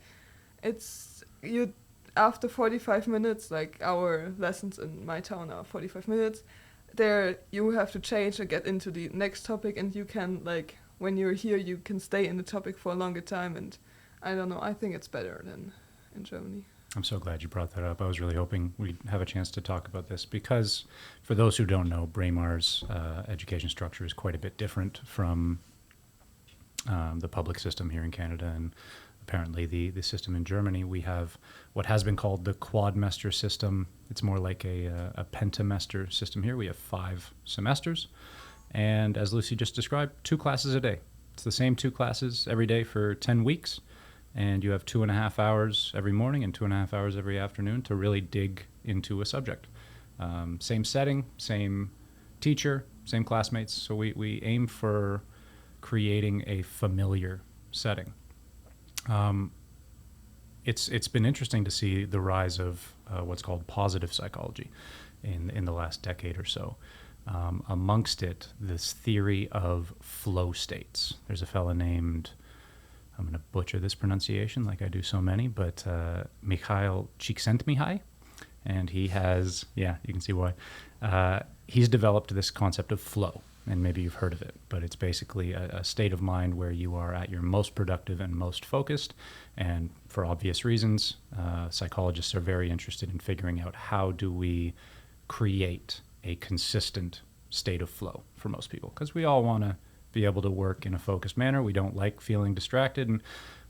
[SPEAKER 2] after 45 minutes, like our lessons in my town are 45 minutes, there you have to change and get into the next topic, and you can, like, when you're here, you can stay in the topic for a longer time, and I don't know, I think it's better than in Germany.
[SPEAKER 1] I'm so glad you brought that up. I was really hoping we'd have a chance to talk about this because, for those who don't know, Braemar's education structure is quite a bit different from the public system here in Canada, and apparently the system in Germany. We have what has been called the quadmester system. It's more like a pentamester system here. We have 5 semesters, and as Lucy just described, 2 classes a day. It's the same 2 classes every day for 10 weeks, and you have 2.5 hours every morning and 2.5 hours every afternoon to really dig into a subject. Same setting, same teacher, same classmates. So we aim for creating a familiar setting. It's been interesting to see the rise of what's called positive psychology in the last decade or so. amongst it this theory of flow states. There's a fella named, I'm going to butcher this pronunciation like I do so many, but Mikhail Csikszentmihalyi, and he has, yeah, you can see why. He's developed this concept of flow, and maybe you've heard of it, but it's basically a state of mind where you are at your most productive and most focused. And for obvious reasons, psychologists are very interested in figuring out how do we create a consistent state of flow for most people, because we all want to be able to work in a focused manner. We don't like feeling distracted, and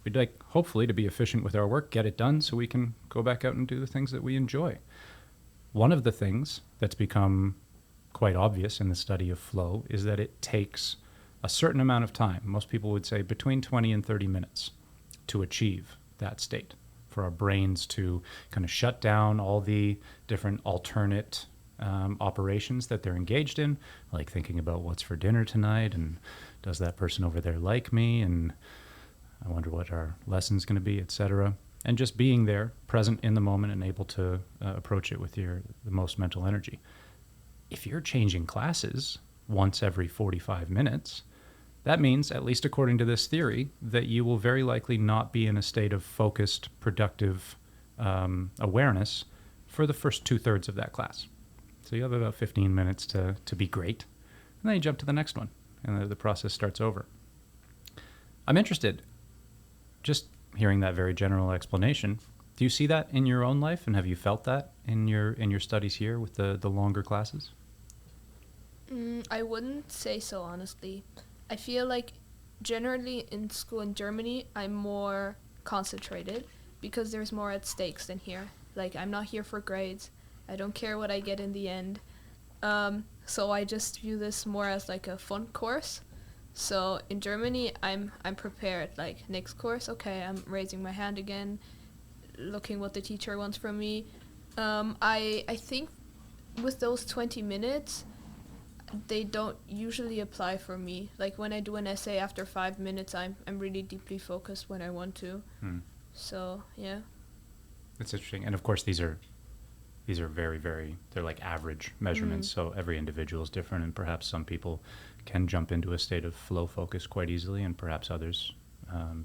[SPEAKER 1] we'd like, hopefully, to be efficient with our work, get it done so we can go back out and do the things that we enjoy. One of the things that's become quite obvious in the study of flow is that it takes a certain amount of time. Most people would say between 20 and 30 minutes to achieve that state, for our brains to kind of shut down all the different alternate operations that they're engaged in, like thinking about what's for dinner tonight, and does that person over there like me, and I wonder what our lesson's going to be, etc. And just being there, present in the moment, and able to approach it with the most mental energy. If you're changing classes once every 45 minutes, that means, at least according to this theory, that you will very likely not be in a state of focused, productive awareness for the first 2/3 of that class. So you have about 15 minutes to be great, and then you jump to the next one, and the process starts over. I'm interested, just hearing that very general explanation, do you see that in your own life, and have you felt that in your studies here with the longer classes?
[SPEAKER 3] I wouldn't say so, honestly. I feel like generally in school in Germany, I'm more concentrated because there's more at stakes than here. Like, I'm not here for grades. I don't care what I get in the end. So I just view this more as like a fun course. So in Germany, I'm prepared. Like, next course, okay, I'm raising my hand again, looking what the teacher wants from me. I think with those 20 minutes, they don't usually apply for me. Like, when I do an essay after 5 minutes, I'm really deeply focused when I want to. So yeah,
[SPEAKER 1] That's interesting. And of course, these are very, very, they're like average measurements. So every individual is different, and perhaps some people can jump into a state of flow focus quite easily, and perhaps others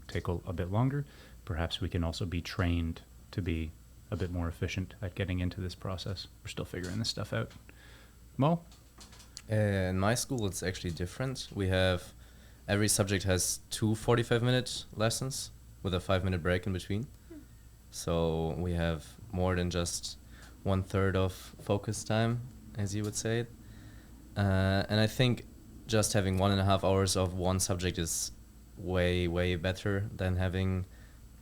[SPEAKER 1] take a bit longer. Perhaps we can also be trained to be a bit more efficient at getting into this process. We're still figuring this stuff out. Mo?
[SPEAKER 4] In my school, it's actually different. Every subject has 2 45-minute lessons with a 5-minute break in between. So we have more than just 1/3 of focus time, as you would say it. And I think just having 1.5 hours of one subject is way, way better than having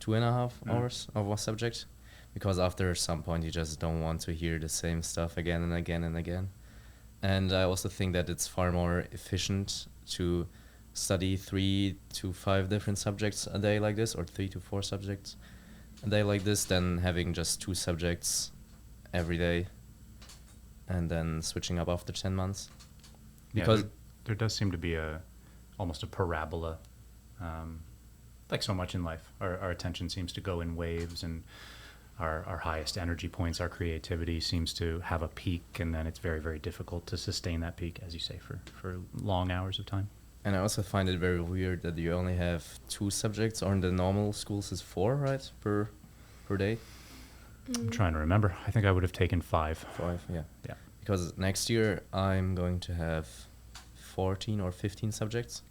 [SPEAKER 4] 2.5 hours of one subject, because after some point you just don't want to hear the same stuff again and again and again. And I also think that it's far more efficient to study 3 to 5 different subjects a day like this, or 3 to 4 subjects a day like this, than having just 2 subjects every day and then switching up after 10 months. Because
[SPEAKER 1] there does seem to be almost a parabola, like so much in life. Our attention seems to go in waves, and our highest energy points, our creativity seems to have a peak, and then it's very, very difficult to sustain that peak, as you say, for long hours of time.
[SPEAKER 4] And I also find it very weird that you only have 2 subjects, or in the normal schools is 4, right, per day?
[SPEAKER 1] I'm trying to remember. I think I would have taken 5.
[SPEAKER 4] 5, yeah.
[SPEAKER 1] Yeah.
[SPEAKER 4] Because next year I'm going to have 14 or 15 subjects.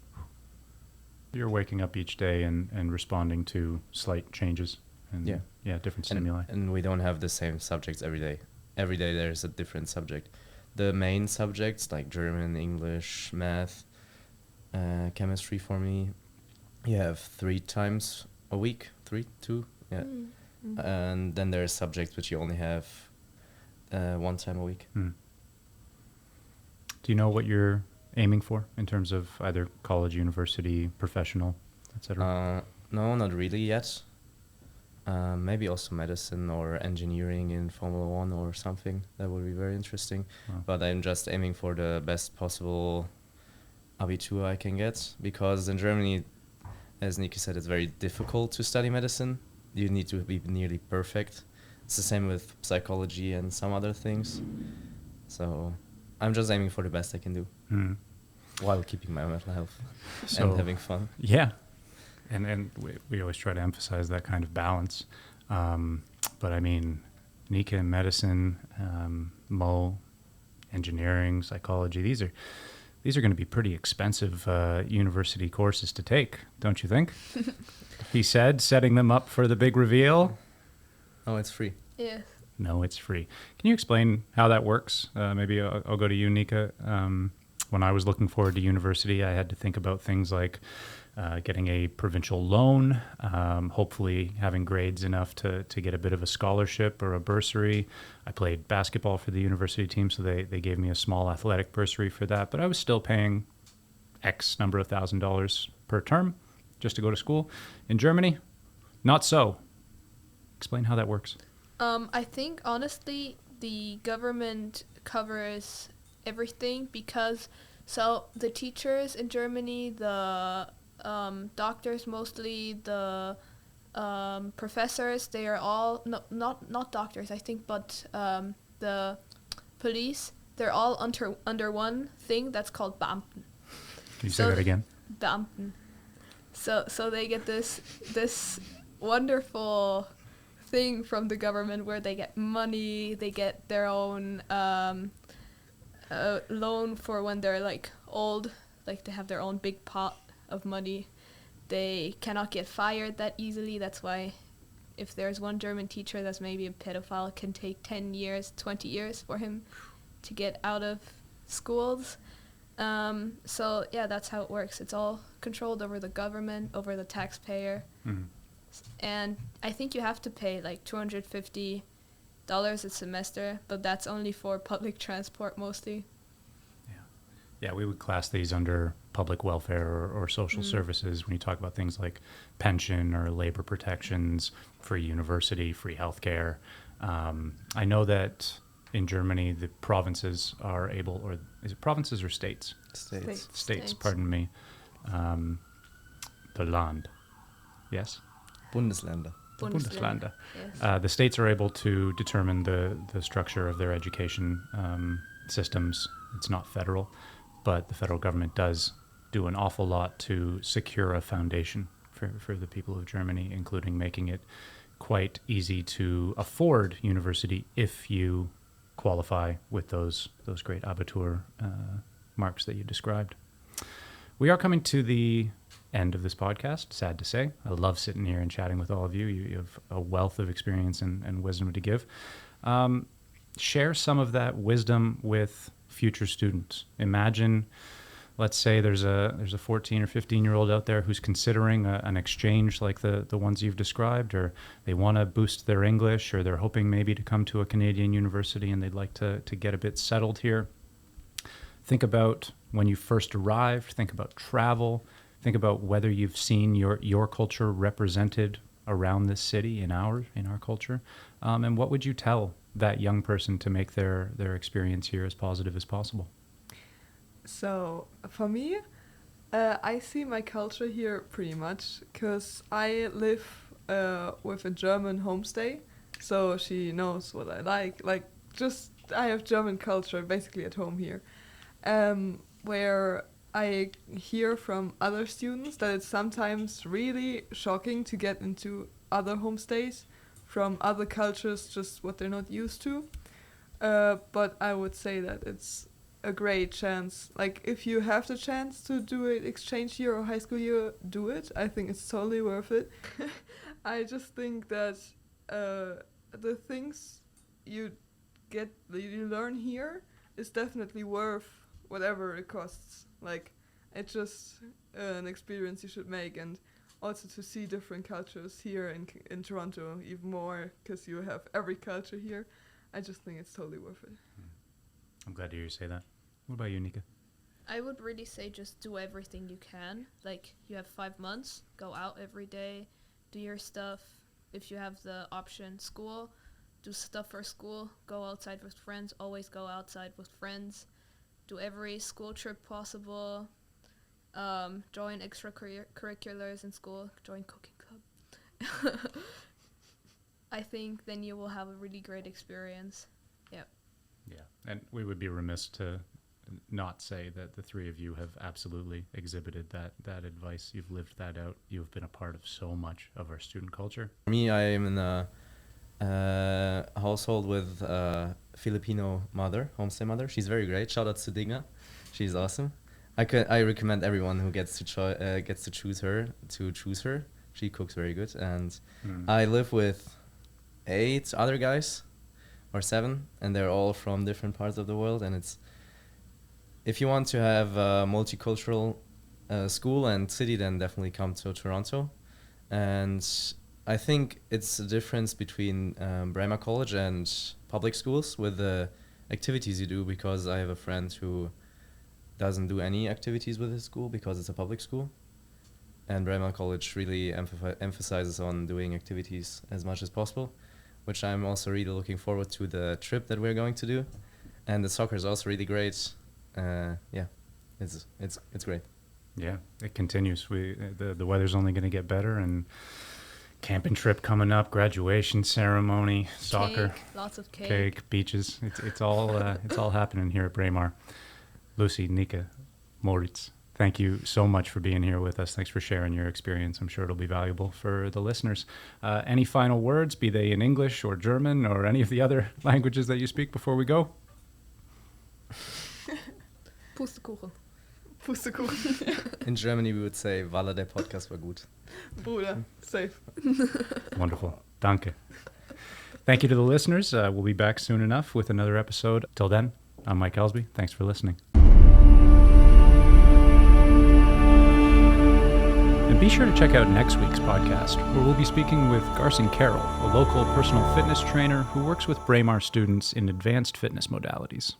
[SPEAKER 1] You're waking up each day and responding to slight changes. And different stimuli.
[SPEAKER 4] And we don't have the same subjects every day. Every day there's a different subject. The main subjects, like German, English, math, chemistry for me, you have 3 times a week. 2, yeah. And then there's subjects which you only have 1 time a week.
[SPEAKER 1] Do you know what you're aiming for in terms of either college, university, professional, etc.?
[SPEAKER 4] No, not really yet. Maybe also medicine or engineering in Formula 1 or something. That would be very interesting.
[SPEAKER 1] Wow.
[SPEAKER 4] But I'm just aiming for the best possible Abitur I can get, because in Germany, as Niki said, it's very difficult to study medicine. You need to be nearly perfect. It's the same with psychology and some other things. So I'm just aiming for the best I can do
[SPEAKER 1] Mm.
[SPEAKER 4] while keeping my mental health
[SPEAKER 1] So-
[SPEAKER 4] and having fun.
[SPEAKER 1] Yeah, and we always try to emphasize that kind of balance. But I mean, Nika in medicine, Mo, engineering, psychology. These are going to be pretty expensive university courses to take, don't you think? He said, setting them up for the big reveal.
[SPEAKER 4] Oh, it's free.
[SPEAKER 3] Yes.
[SPEAKER 1] No, it's free. Can you explain how that works? Maybe I'll go to you, Nika. When I was looking forward to university, I had to think about things like getting a provincial loan, hopefully having grades enough to get a bit of a scholarship or a bursary. I played basketball for the university team, so they gave me a small athletic bursary for that. But I was still paying X number of $1,000s per term just to go to school. In Germany, not so. Explain how that works.
[SPEAKER 3] I think honestly the government covers everything because so the teachers in Germany, the doctors mostly, the professors, they are all not doctors I think, but the police, they're all under one thing that's called Beamten.
[SPEAKER 1] Can you say that again?
[SPEAKER 3] Beamten. So they get this wonderful thing from the government where they get money, they get their own loan for when they're like old, like they have their own big pot of money. They cannot get fired that easily. That's why if there's one German teacher that's maybe a pedophile, it can take 10 years, 20 years for him to get out of schools. So yeah, that's how it works. It's all controlled over the government, over the taxpayer.
[SPEAKER 1] Mhm.
[SPEAKER 3] And I think you have to pay like $250 a semester, but that's only for public transport mostly.
[SPEAKER 1] Yeah, we would class these under public welfare or social services when you talk about things like pension or labor protections, free university, free healthcare. I know that in Germany, the provinces are able, or is it provinces or states?
[SPEAKER 4] States.
[SPEAKER 1] States, pardon me. The Land. Yes?
[SPEAKER 4] Bundesländer.
[SPEAKER 1] The Bundesländer.
[SPEAKER 3] Yes.
[SPEAKER 1] The states are able to determine the structure of their education systems. It's not federal, but the federal government does do an awful lot to secure a foundation for the people of Germany, including making it quite easy to afford university if you qualify with those great Abitur marks that you described. We are coming to the end of this podcast, sad to say. I love sitting here and chatting with all of you. You have a wealth of experience and wisdom to give. Share some of that wisdom with future students. Imagine, let's say there's a 14 or 15-year-old out there who's considering an exchange like the ones you've described, or they want to boost their English, or they're hoping maybe to come to a Canadian university and they'd like to get a bit settled here. Think about when you first arrived. Think about travel. Think about whether you've seen your culture represented around this city in our culture. And what would you tell that young person to make their experience here as positive as possible?
[SPEAKER 2] So for me, I see my culture here pretty much because I live with a German homestay, so she knows what I like. Like, just I have German culture basically at home here, where I hear from other students that it's sometimes really shocking to get into other homestays from other cultures, just what they're not used to. But I would say that it's a great chance. Like, if you have the chance to do an exchange year or high school year, do it. I think it's totally worth it. I just think that the things you learn here is definitely worth whatever it costs. Like, it's just an experience you should make, and also to see different cultures here in Toronto even more, because you have every culture here. I just think it's totally worth it.
[SPEAKER 1] I'm glad to hear you say that. What about you, Nika?
[SPEAKER 3] I would really say just do everything you can. Like, you have 5 months, go out every day, do your stuff. If you have the option, school, do stuff for school, go outside with friends, always go outside with friends, do every school trip possible, join extracurriculars in school, join cooking club. I think then you will have a really great experience. Yeah.
[SPEAKER 1] Yeah, and we would be remiss to not say that the three of you have absolutely exhibited that advice. You've lived that out. You've been a part of so much of our student culture.
[SPEAKER 4] For me, I am in a household with a Filipino mother, homestay mother. She's very great. Shout out to Dinga. She's awesome. I recommend everyone who gets to choose her to choose her. She cooks very good, and I live with 8 other guys, or 7, and they're all from different parts of the world. And if you want to have a multicultural school and city, then definitely come to Toronto. And I think it's a difference between Braemar College and public schools with the activities you do, because I have a friend who doesn't do any activities with his school because it's a public school. And Braemar College really emphasizes on doing activities as much as possible, which I'm also really looking forward to the trip that we're going to do. And the soccer is also really great. It's great.
[SPEAKER 1] Yeah, it continues. The weather's only going to get better, and camping trip coming up, graduation ceremony, soccer,
[SPEAKER 3] Cake, lots of cake,
[SPEAKER 1] beaches. It's all happening here at Braemar. Lucy, Nika, Moritz, thank you so much for being here with us. Thanks for sharing your experience. I'm sure it'll be valuable for the listeners. Any final words, be they in English or German or any of the other languages that you speak before we go?
[SPEAKER 3] Pustekuchen.
[SPEAKER 2] Pustekuchen.
[SPEAKER 4] In Germany, we would say, Walla, der Podcast war gut.
[SPEAKER 2] Bruder, safe.
[SPEAKER 1] Wonderful. Danke. Thank you to the listeners. We'll be back soon enough with another episode. Till then, I'm Mike Elsby. Thanks for listening. And be sure to check out next week's podcast, where we'll be speaking with Garson Carroll, a local personal fitness trainer who works with Braemar students in advanced fitness modalities.